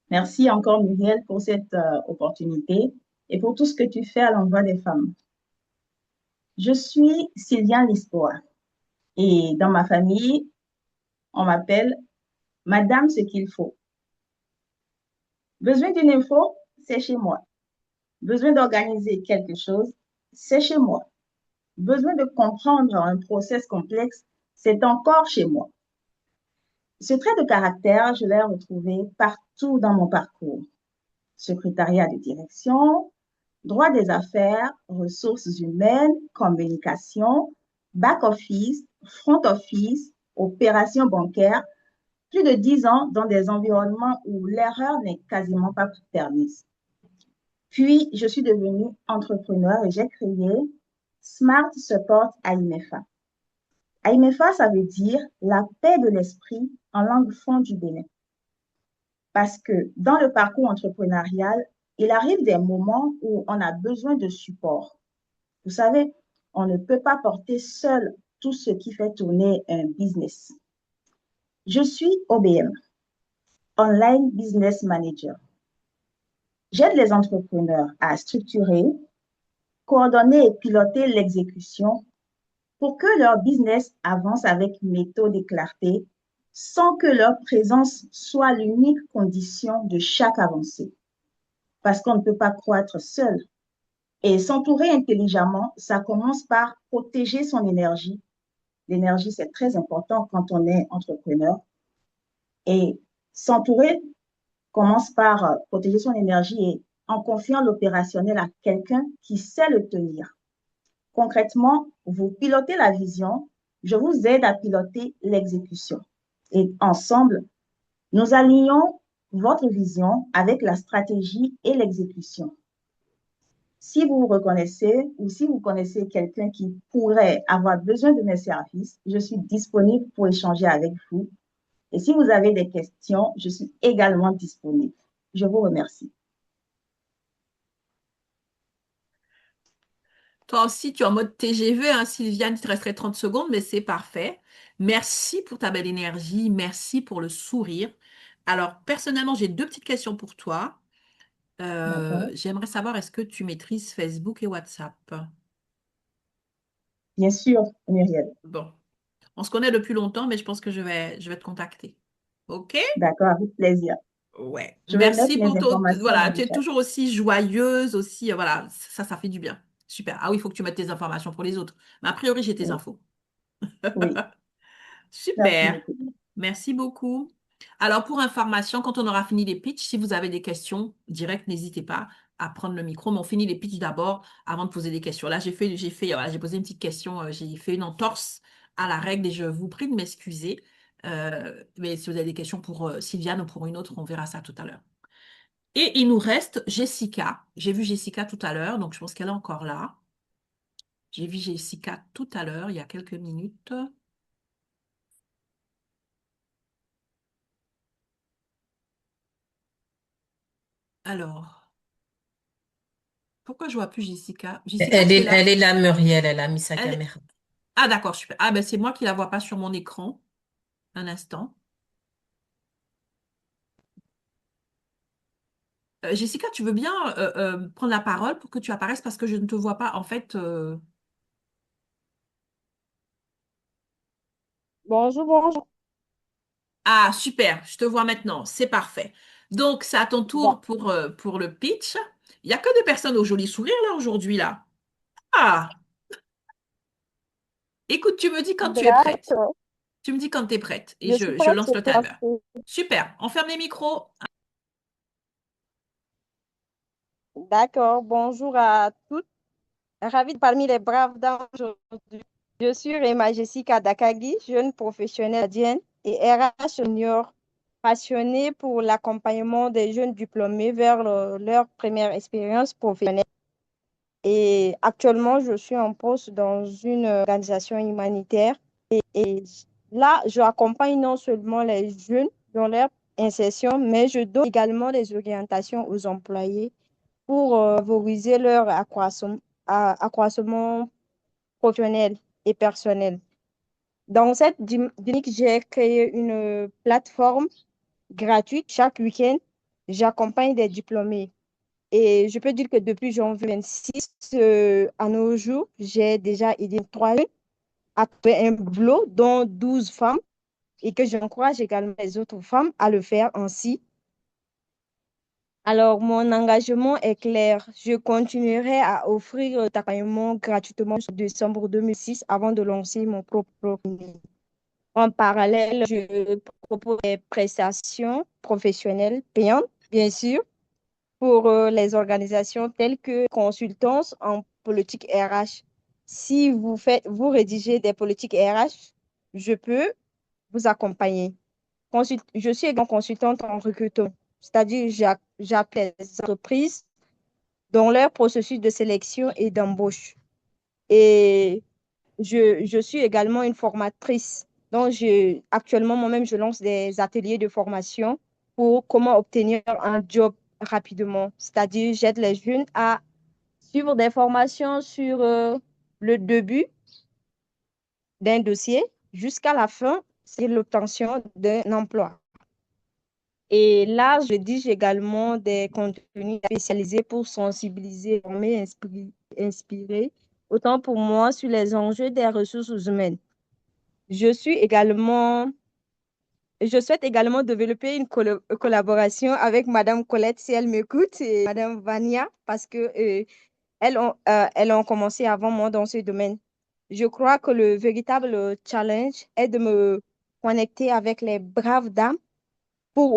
Merci encore, Muriel, pour cette opportunité et pour tout ce que tu fais à l'endroit des femmes. Je suis Sylviane Lisboa et dans ma famille, on m'appelle Madame ce qu'il faut. Besoin d'une info, c'est chez moi. Besoin d'organiser quelque chose, c'est chez moi. Besoin de comprendre un process complexe, c'est encore chez moi. Ce trait de caractère, je l'ai retrouvé partout dans mon parcours. Secrétariat de direction, droit des affaires, ressources humaines, communication, back-office, front-office, opérations bancaires, plus de 10 ans dans des environnements où l'erreur n'est quasiment pas permise. Puis, je suis devenue entrepreneur et j'ai créé Smart Support AIMEFA. AIMEFA, ça veut dire la paix de l'esprit en langue fond du Bénin. Parce que dans le parcours entrepreneurial, il arrive des moments où on a besoin de support. Vous savez, on ne peut pas porter seul tout ce qui fait tourner un business. Je suis OBM, Online Business Manager. J'aide les entrepreneurs à structurer, coordonner et piloter l'exécution pour que leur business avance avec méthode et clarté sans que leur présence soit l'unique condition de chaque avancée. Parce qu'on ne peut pas croître seul. Et s'entourer intelligemment, ça commence par protéger son énergie. L'énergie, c'est très important quand on est entrepreneur. Et s'entourer commence par protéger son énergie et en confiant l'opérationnel à quelqu'un qui sait le tenir. Concrètement, vous pilotez la vision, je vous aide à piloter l'exécution. Et ensemble, nous alignons votre vision avec la stratégie et l'exécution. Si vous vous reconnaissez ou si vous connaissez quelqu'un qui pourrait avoir besoin de mes services, je suis disponible pour échanger avec vous. Et si vous avez des questions, je suis également disponible. Je vous remercie. Toi aussi, tu es en mode TGV, hein, Sylviane, il te resterait 30 secondes, mais c'est parfait. Merci pour ta belle énergie, merci pour le sourire. Alors, personnellement, j'ai deux petites questions pour toi. D'accord. J'aimerais savoir, est-ce que tu maîtrises Facebook et WhatsApp? Bien sûr, Muriel. Bon, on se connaît depuis longtemps, mais je pense que je vais te contacter. OK? D'accord, avec plaisir. Ouais. Je vais mettre Merci les pour ton... informations dans Voilà, le tu es chat. toujours aussi joyeuse, aussi... voilà, ça fait du bien. Super. Ah oui, il faut que tu mettes tes informations pour les autres. Mais a priori, j'ai tes Oui, infos. oui. Merci Super. beaucoup. Merci beaucoup. Alors, pour information, quand on aura fini les pitchs, si vous avez des questions directes, n'hésitez pas à prendre le micro. Mais on finit les pitchs d'abord avant de poser des questions. Là, voilà, j'ai posé une petite question. J'ai fait une entorse à la règle et je vous prie de m'excuser. Mais si vous avez des questions pour Sylviane ou pour une autre, on verra ça tout à l'heure. Et il nous reste Jessica. J'ai vu Jessica tout à l'heure, donc je pense qu'elle est encore là. J'ai vu Jessica tout à l'heure, il y a quelques minutes. Alors, pourquoi je vois plus Jessica? Jessica, Elle tu es est, là? elle est là, Muriel, elle a mis sa Elle... caméra. Ah, d'accord, super. Ah, ben c'est moi qui la vois pas sur mon écran. Un instant. Jessica, tu veux bien prendre la parole pour que tu apparaisses parce que je ne te vois pas. En fait, Bonjour, bonjour. ah, super, je te vois maintenant. C'est parfait. Donc, c'est à ton D'a- tour pour le pitch. Il n'y a que des personnes au joli sourire là aujourd'hui là. Ah, écoute, tu me dis quand tu es prête. D'accord. Tu me dis quand tu es prête et Je suis je prête, lance c'est le timer. parti. Super, on ferme les micros. D'accord. Bonjour à toutes. Ravie de parmi les braves dames aujourd'hui. Je suis Rema Jessica Dakagi, jeune professionnelle indienne et RH senior, passionnée pour l'accompagnement des jeunes diplômés vers leur première expérience professionnelle. Et actuellement, je suis en poste dans une organisation humanitaire. Et là, je accompagne non seulement les jeunes dans leur insertion, mais je donne également des orientations aux employés pour favoriser leur accroissement professionnel et personnel. Dans cette dynamique, j'ai créé une plateforme gratuite chaque week-end. J'accompagne des diplômés. Et je peux dire que depuis janvier 26 à nos jours, j'ai déjà aidé 3 jeunes à trouver un boulot, dont 12 femmes, et que j'encourage également les autres femmes à le faire ainsi. Alors, mon engagement est clair. Je continuerai à offrir l'accompagnement gratuitement en décembre 2006 avant de lancer mon propre clinique. En parallèle, je propose des prestations professionnelles payantes, bien sûr, pour les organisations telles que consultance en politique RH. Si vous rédigez des politiques RH, je peux vous accompagner. Je suis également consultante en recrutement, c'est-à-dire j'appelle les entreprises dans leur processus de sélection et d'embauche. Et je suis également une formatrice. Donc, actuellement, moi-même, je lance des ateliers de formation pour comment obtenir un job rapidement. C'est-à-dire, j'aide les jeunes à suivre des formations sur le début d'un dossier jusqu'à la fin, c'est l'obtention d'un emploi. Et là, je rédige également des contenus spécialisés pour sensibiliser, former, inspirer, autant pour moi sur les enjeux des ressources humaines. Je suis également je souhaite également développer une collaboration avec Madame Colette, si elle m'écoute, et Madame Vania, parce que elles ont commencé avant moi dans ce domaine. Je crois que le véritable challenge est de me connecter avec les braves dames pour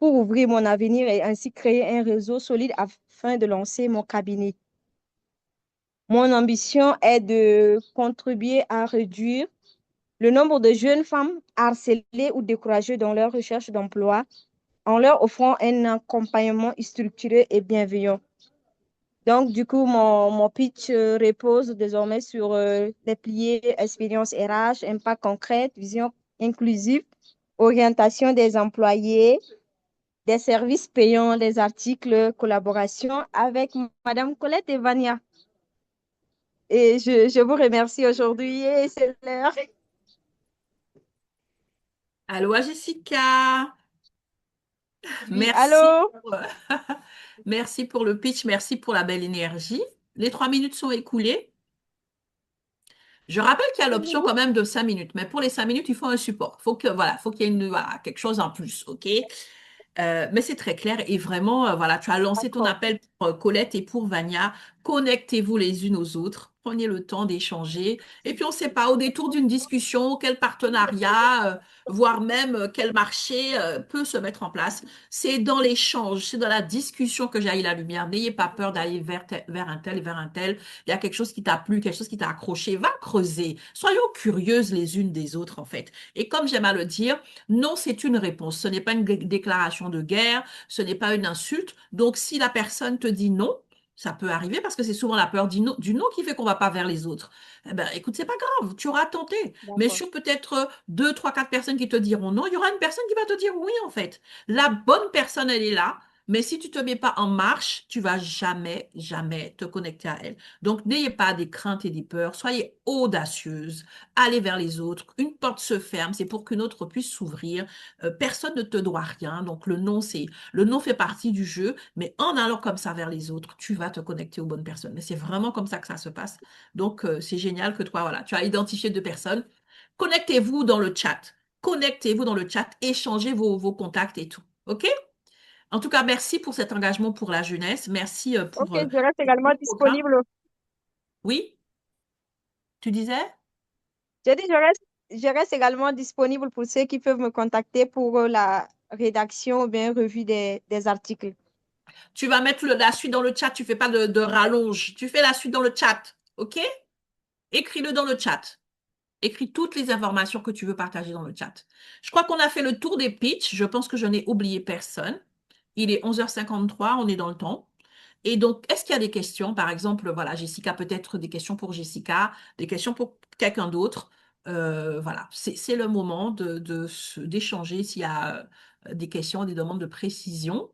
pour ouvrir mon avenir et ainsi créer un réseau solide afin de lancer mon cabinet. Mon ambition est de contribuer à réduire le nombre de jeunes femmes harcelées ou découragées dans leur recherche d'emploi en leur offrant un accompagnement structuré et bienveillant. Donc, du coup, mon pitch repose désormais sur les piliers expérience RH, impact concret, vision inclusive, orientation des employés, des services payants, des articles, collaboration avec Madame Colette et Vania. Et je vous remercie aujourd'hui et c'est l'heure. Aloha Jessica, Oui, merci allô? merci pour le pitch, merci pour la belle énergie. Les 3 minutes sont écoulées. Je rappelle qu'il y a l'option quand même de 5 minutes, mais pour les 5 minutes, il faut un support. Voilà, faut qu'il y ait voilà, quelque chose en plus, OK? Mais c'est très clair et vraiment, voilà, tu as lancé ton D'accord. appel pour Colette et pour Vania. Connectez-vous les unes aux autres. Prenez le temps d'échanger. Et puis, on ne sait pas, au détour d'une discussion, quel partenariat, voire même quel marché peut se mettre en place. C'est dans l'échange, c'est dans la discussion que jaillit la lumière. N'ayez pas peur d'aller vers un tel et vers un tel. Il y a quelque chose qui t'a plu, quelque chose qui t'a accroché. Va creuser. Soyons curieuses les unes des autres, en fait. Et comme j'aime à le dire, non, c'est une réponse. Ce n'est pas une déclaration de guerre, ce n'est pas une insulte. Donc, si la personne te dit non, ça peut arriver parce que c'est souvent la peur du non qui fait qu'on va pas vers les autres. Eh ben, écoute, c'est pas grave, tu auras tenté. Mais D'accord. sur peut-être deux, trois, quatre personnes qui te diront non, il y aura une personne qui va te dire oui, en fait. La bonne personne, elle est là. Mais si tu te mets pas en marche, tu vas jamais, jamais te connecter à elle. Donc, n'ayez pas des craintes et des peurs. Soyez audacieuse. Allez vers les autres. Une porte se ferme, c'est pour qu'une autre puisse s'ouvrir. Personne ne te doit rien. Donc, le non fait partie du jeu. Mais en allant comme ça vers les autres, tu vas te connecter aux bonnes personnes. Mais c'est vraiment comme ça que ça se passe. Donc, c'est génial que toi, voilà, tu as identifié deux personnes. Connectez-vous dans le chat. Connectez-vous dans le chat. Échangez vos contacts et tout. OK? En tout cas, merci pour cet engagement pour la jeunesse. Merci Ok, pour je reste ce beau également programme. disponible. Oui, tu disais? J'ai dit, je reste également disponible pour ceux qui peuvent me contacter pour la rédaction ou bien revue des articles. Tu vas mettre la suite dans le chat. Tu fais pas de rallonge. Tu fais la suite dans le chat. OK? Écris-le dans le chat. Écris toutes les informations que tu veux partager dans le chat. Je crois qu'on a fait le tour des pitchs. Je pense que je n'ai oublié personne. Il est 11h53, on est dans le temps. Et donc, est-ce qu'il y a des questions? Par exemple, voilà, Jessica, peut-être des questions pour Jessica, des questions pour quelqu'un d'autre. Voilà, c'est le moment d'échanger s'il y a des questions, des demandes de précision.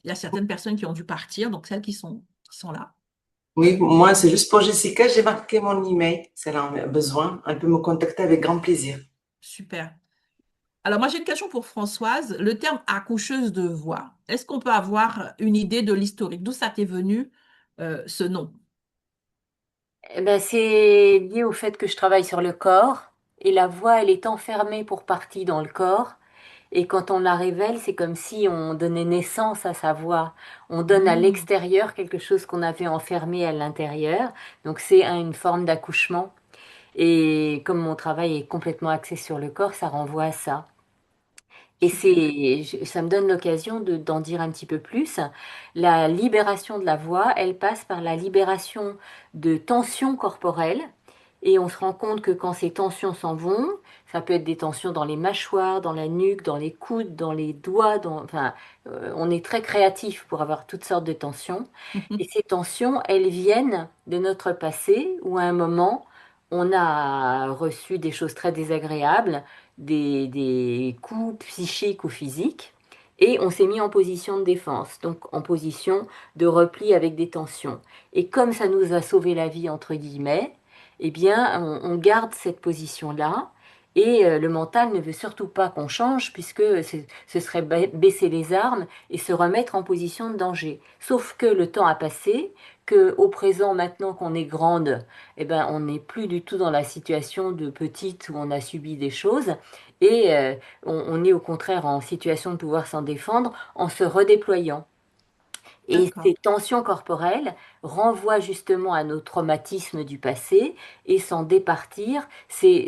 Il y a certaines personnes qui ont dû partir, donc celles qui sont là. Oui, moi, c'est juste pour Jessica, j'ai marqué mon email. Si elle en a besoin, elle peut me contacter avec grand plaisir. Super. Alors, moi, j'ai une question pour Françoise. Le terme accoucheuse de voix, est-ce qu'on peut avoir une idée de l'historique? D'où ça t'est venu, ce nom? Eh ben, c'est lié au fait que je travaille sur le corps et la voix, elle est enfermée pour partie dans le corps. Et quand on la révèle, c'est comme si on donnait naissance à sa voix. On donne à Hmm. l'extérieur quelque chose qu'on avait enfermé à l'intérieur. Donc c'est une forme d'accouchement. Et comme mon travail est complètement axé sur le corps, ça renvoie à ça. Et Super. ça me donne l'occasion d'en dire un petit peu plus. La libération de la voix, elle passe par la libération de tensions corporelles. Et on se rend compte que quand ces tensions s'en vont, ça peut être des tensions dans les mâchoires, dans la nuque, dans les coudes, dans les doigts, enfin, on est très créatif pour avoir toutes sortes de tensions. Et ces tensions, elles viennent de notre passé où à un moment, on a reçu des choses très désagréables, des coups psychiques ou physiques, et on s'est mis en position de défense, donc en position de repli avec des tensions. Et comme ça nous a sauvé la vie, entre guillemets, eh bien, on garde cette position-là, Et le mental ne veut surtout pas qu'on change puisque ce serait baisser les armes et se remettre en position de danger. Sauf que le temps a passé, que au présent, maintenant qu'on est grande, eh ben, on n'est plus du tout dans la situation de petite où on a subi des choses et on est au contraire en situation de pouvoir s'en défendre en se redéployant. Et D'accord. ces tensions corporelles renvoient justement à nos traumatismes du passé et s'en départir, c'est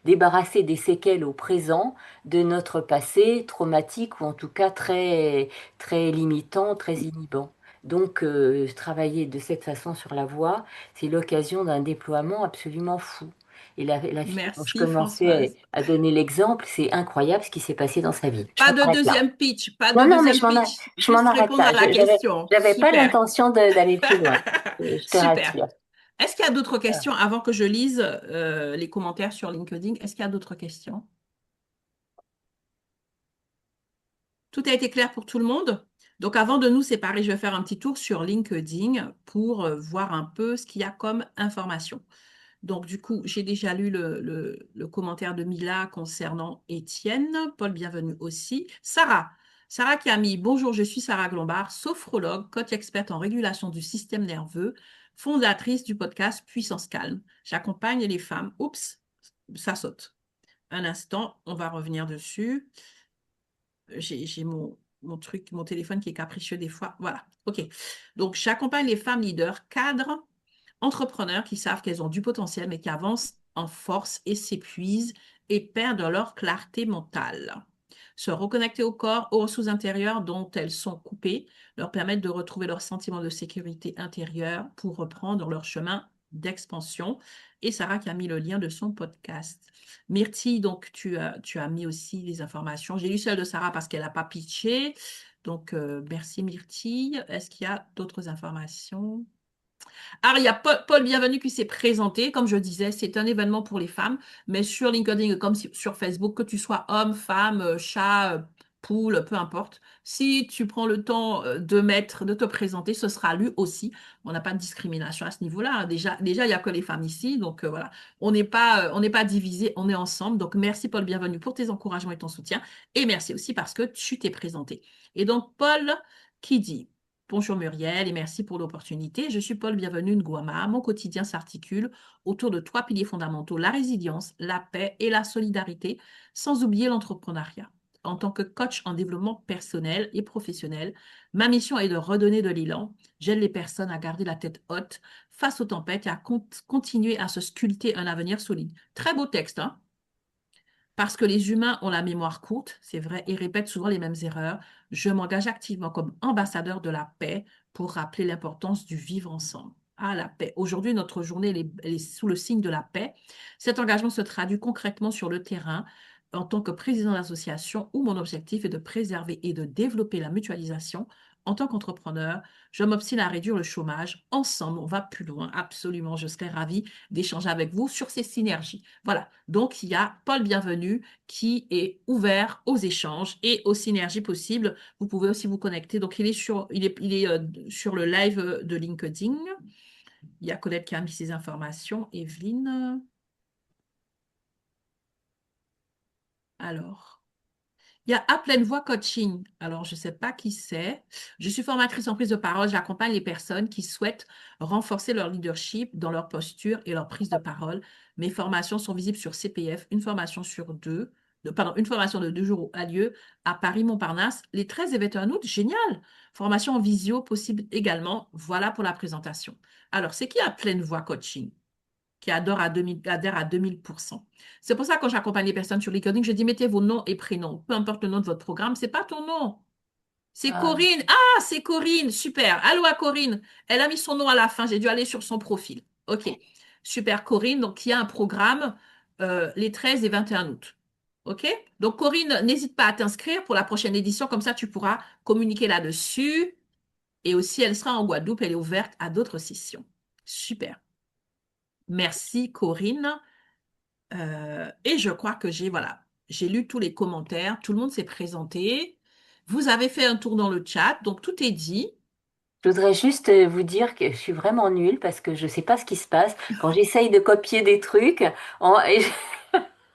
débarrasser des séquelles au présent de notre passé traumatique ou en tout cas très, très limitant, très inhibant. Donc, travailler de cette façon sur la voie, c'est l'occasion d'un déploiement absolument fou. Et la fille dont je Merci, commençais Françoise. à donner l'exemple, c'est incroyable ce qui s'est passé dans sa vie. Je Pas de m'arrête là. deuxième pitch, pas de Non, non, mais deuxième pitch. je m'en Juste arrête répondre là. à la question. J'avais pas Super. l'intention d'aller plus loin. Je te Super. rassure. Est-ce qu'il y a d'autres questions avant que je lise les commentaires sur LinkedIn? Est-ce qu'il y a d'autres questions? Tout a été clair pour tout le monde? Donc, avant de nous séparer, je vais faire un petit tour sur LinkedIn pour voir un peu ce qu'il y a comme information. Donc, du coup, j'ai déjà lu le commentaire de Mila concernant Étienne. Paul, bienvenue aussi. Sarah. Sarah qui a mis bonjour, je suis Sarah Glombard, sophrologue, coach experte en régulation du système nerveux, fondatrice du podcast Puissance Calme. J'accompagne les femmes. Oups, ça saute. Un instant, on va revenir dessus. J'ai mon truc, mon téléphone qui est capricieux des fois. Voilà. OK. Donc, j'accompagne les femmes leaders, cadres, entrepreneurs qui savent qu'elles ont du potentiel, mais qui avancent en force et s'épuisent et perdent leur clarté mentale. Se reconnecter au corps, aux ressources intérieures dont elles sont coupées, leur permettre de retrouver leur sentiment de sécurité intérieure pour reprendre leur chemin d'expansion. Et Sarah qui a mis le lien de son podcast. Myrtille, donc tu as mis aussi les informations. J'ai lu celle de Sarah parce qu'elle n'a pas pitché. Donc, merci Myrtille. Est-ce qu'il y a d'autres informations? Alors, il y a Paul Bienvenu qui s'est présenté. Comme je disais, c'est un événement pour les femmes, mais sur LinkedIn comme sur Facebook, que tu sois homme, femme, chat, poule, peu importe. Si tu prends le temps de te présenter, ce sera lu aussi. On n'a pas de discrimination à ce niveau-là, hein. Déjà, il n'y a que les femmes ici. Donc, voilà. On n'est pas divisés, on est ensemble. Donc, merci Paul Bienvenu pour tes encouragements et ton soutien. Et merci aussi parce que tu t'es présenté. Et donc, Paul qui dit... Bonjour Muriel et merci pour l'opportunité. Je suis Paul Bienvenu Nguama. Mon quotidien s'articule autour de trois piliers fondamentaux, la résilience, la paix et la solidarité, sans oublier l'entrepreneuriat. En tant que coach en développement personnel et professionnel, ma mission est de redonner de l'élan. J'aide les personnes à garder la tête haute face aux tempêtes et à continuer à se sculpter un avenir solide. Très beau texte, hein? Parce que les humains ont la mémoire courte, c'est vrai, et répètent souvent les mêmes erreurs, je m'engage activement comme ambassadeur de la paix pour rappeler l'importance du vivre ensemble. Ah, la paix. Aujourd'hui, notre journée elle est sous le signe de la paix. Cet engagement se traduit concrètement sur le terrain en tant que président d'association où mon objectif est de préserver et de développer la mutualisation. En tant qu'entrepreneur, je m'obstine à réduire le chômage. Ensemble, on va plus loin. Absolument, je serais ravie d'échanger avec vous sur ces synergies. Voilà, donc il y a Paul Bienvenu qui est ouvert aux échanges et aux synergies possibles. Vous pouvez aussi vous connecter. Donc sur le live de LinkedIn. Il y a Colette qui a mis ses informations. Evelyne. Alors. Il y a À pleine voix coaching. Alors, je ne sais pas qui c'est. Je suis formatrice en prise de parole. J'accompagne les personnes qui souhaitent renforcer leur leadership dans leur posture et leur prise de parole. Mes formations sont visibles sur CPF, une formation de 2 jours a lieu à Paris-Montparnasse les 13 et 21 août. Génial! Formation en visio possible également. Voilà pour la présentation. Alors, c'est qui À pleine voix coaching? Qui adhère à 2000%. C'est pour ça que quand j'accompagne les personnes sur LinkedIn, je dis mettez vos noms et prénoms. Peu importe le nom de votre programme, c'est pas ton nom. C'est Ah, Corinne. Ah, c'est Corinne. Super. Allô à Corinne. Elle a mis son nom à la fin. J'ai dû aller sur son profil. OK. Super, Corinne. Donc, il y a un programme les 13 et 21 août. OK? Donc, Corinne, n'hésite pas à t'inscrire pour la prochaine édition. Comme ça, tu pourras communiquer là-dessus. Et aussi, elle sera en Guadeloupe. Elle est ouverte à d'autres sessions. Super. Merci, Corinne. Et je crois que j'ai lu tous les commentaires, tout le monde s'est présenté. Vous avez fait un tour dans le chat, donc tout est dit. Je voudrais juste vous dire que je suis vraiment nulle parce que je ne sais pas ce qui se passe. Quand j'essaye de copier des trucs, et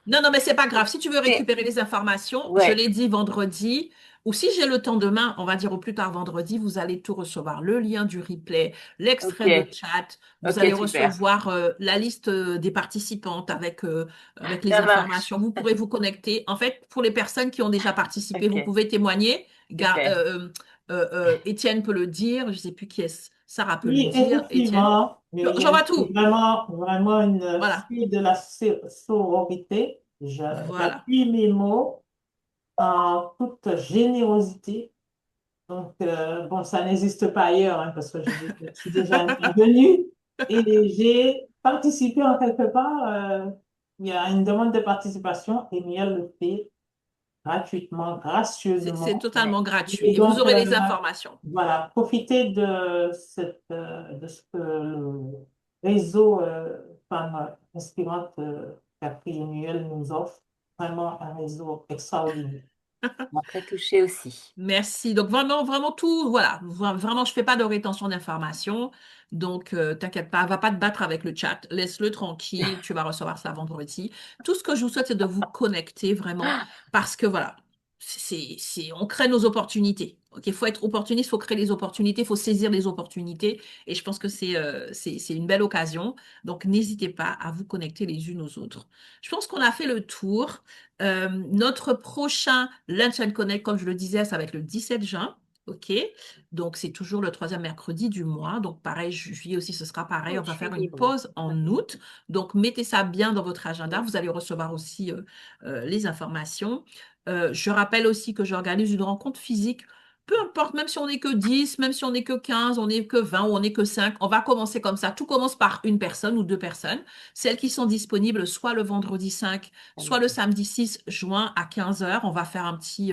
Non, non, mais c'est pas grave. Si tu veux mais- récupérer les informations, je ouais, l'ai dit vendredi, ou si j'ai le temps demain, on va dire au plus tard vendredi, vous allez tout recevoir. Le lien du replay, l'extrait de ok, chat, vous allez ok, super. recevoir la liste des participantes avec les Ça marche. informations. Vous pourrez vous connecter. En fait, pour les personnes qui ont déjà participé, vous Ok, pouvez témoigner. ok. Étienne peut le dire, je sais plus qui est. Sarah peut le Oui, dire. Étienne. effectivement, J'envoie Muriel, c'est tout. vraiment, vraiment une Voilà. fille de la sororité. Voilà. J'appuie mes mots en toute générosité. Donc, bon, ça n'existe pas ailleurs, hein, parce que je suis déjà intervenue et j'ai participé en quelque part. Il y a une demande de participation et Muriel le fait gratuitement, C'est gracieusement. totalement gratuit. Et Et vous donc, aurez les informations. voilà, profitez de ce que le réseau Femmes Inspirantes Capri et Muel nous offre. Vraiment un réseau extraordinaire. Très touchée aussi. Merci. Donc vraiment, vraiment tout, voilà. Vraiment, je fais pas de rétention d'informations. Donc, t'inquiète pas, va pas te battre avec le chat. Laisse-le tranquille. Tu vas recevoir ça vendredi. Tout ce que je vous souhaite, c'est de vous connecter vraiment parce que voilà, on crée nos opportunités. Ok, il faut être opportuniste, il faut créer les opportunités, il faut saisir les opportunités. Et je pense que c'est une belle occasion. Donc, n'hésitez pas à vous connecter les unes aux autres. Je pense qu'on a fait le tour. Notre prochain Lunch and Connect, comme je le disais, ça va être le 17 juin. OK? Donc, c'est toujours le troisième mercredi du mois. Donc, pareil, juillet aussi, ce sera pareil. Oh, On je va suis faire une libre. pause en août. Donc, mettez ça bien dans votre agenda. Vous allez recevoir aussi les informations. Je rappelle aussi que j'organise une rencontre physique. Peu importe, même si on n'est que 10, même si on n'est que 15, on n'est que 20 ou on n'est que 5, on va commencer comme ça. Tout commence par une personne ou deux personnes. Celles qui sont disponibles soit le vendredi 5, soit le samedi 6 juin à 15 heures. On va faire un petit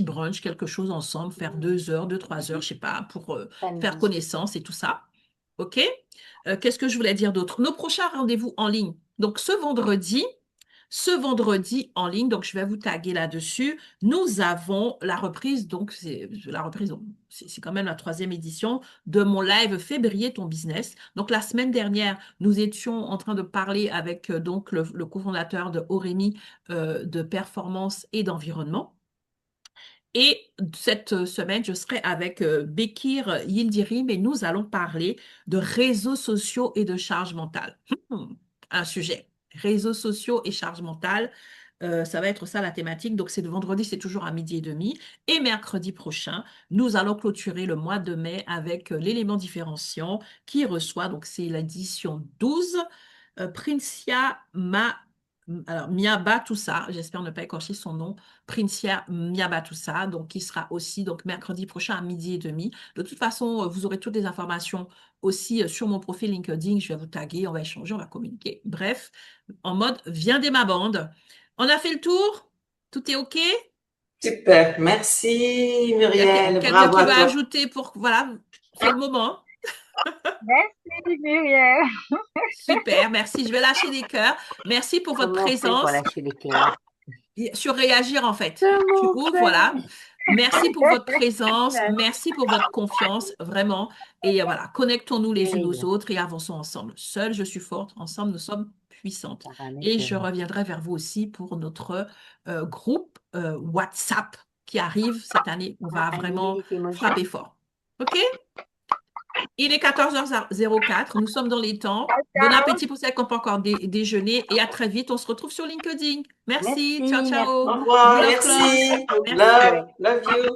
brunch, quelque chose ensemble, faire 2 heures, 2, 3 heures, je sais pas, pour faire Samedi. connaissance et tout ça. OK? Qu'est-ce que je voulais dire d'autre? Nos prochains rendez-vous en ligne. Donc, ce vendredi en ligne, donc je vais vous taguer là-dessus. Nous avons la reprise, donc c'est la reprise, donc, c'est quand même la troisième édition de mon live Fais briller ton business. Donc la semaine dernière, nous étions en train de parler avec donc le cofondateur de Aurémy de performance et d'environnement. Et cette semaine, je serai avec Bekir Yildirim et nous allons parler de réseaux sociaux et de charge mentale. Un sujet. Réseaux sociaux et charge mentale. Ça va être ça la thématique. Donc, c'est le vendredi, c'est toujours à 12h30. Et mercredi prochain, nous allons clôturer le mois de mai avec l'élément différenciant qui reçoit, donc c'est l'édition 12, Princia Miabatoussa, j'espère ne pas écorcher son nom, Princia Miabatoussa, donc qui sera aussi donc mercredi prochain à 12h30. De toute façon, vous aurez toutes les informations aussi sur mon profil LinkedIn. Je vais vous taguer, on va échanger, on va communiquer. Bref, en mode viens dès ma bande. On a fait le tour? Tout est OK? Super, merci Il y a Muriel, quelqu'un bravo qui à veut toi. ajouter pour... Voilà, c'est le moment. Merci, Muriel. Super, merci. Je vais lâcher des cœurs. Merci pour votre Comment on fait pour présence. lâcher les cœurs? Sur réagir, en fait. Tu Comment on ouvres, fait? voilà. Merci pour votre présence. Merci pour votre confiance, vraiment. Et voilà, connectons-nous les unes aux Terrible. autres et avançons ensemble. Seule, je suis forte. Ensemble, nous sommes puissantes. Et je Paramétrie. reviendrai vers vous aussi pour notre groupe WhatsApp qui arrive cette année. On Ah, va annuler vraiment les émojis? frapper fort. OK? Il est 14h04. Nous sommes dans les temps. Bon Ciao. appétit pour celles qui n'ont pas encore déjeuné et à très vite. On se retrouve sur LinkedIn. Merci. Ciao, Merci, Au ciao. merci revoir, Good beaucoup. of love. merci, Merci. love, love you.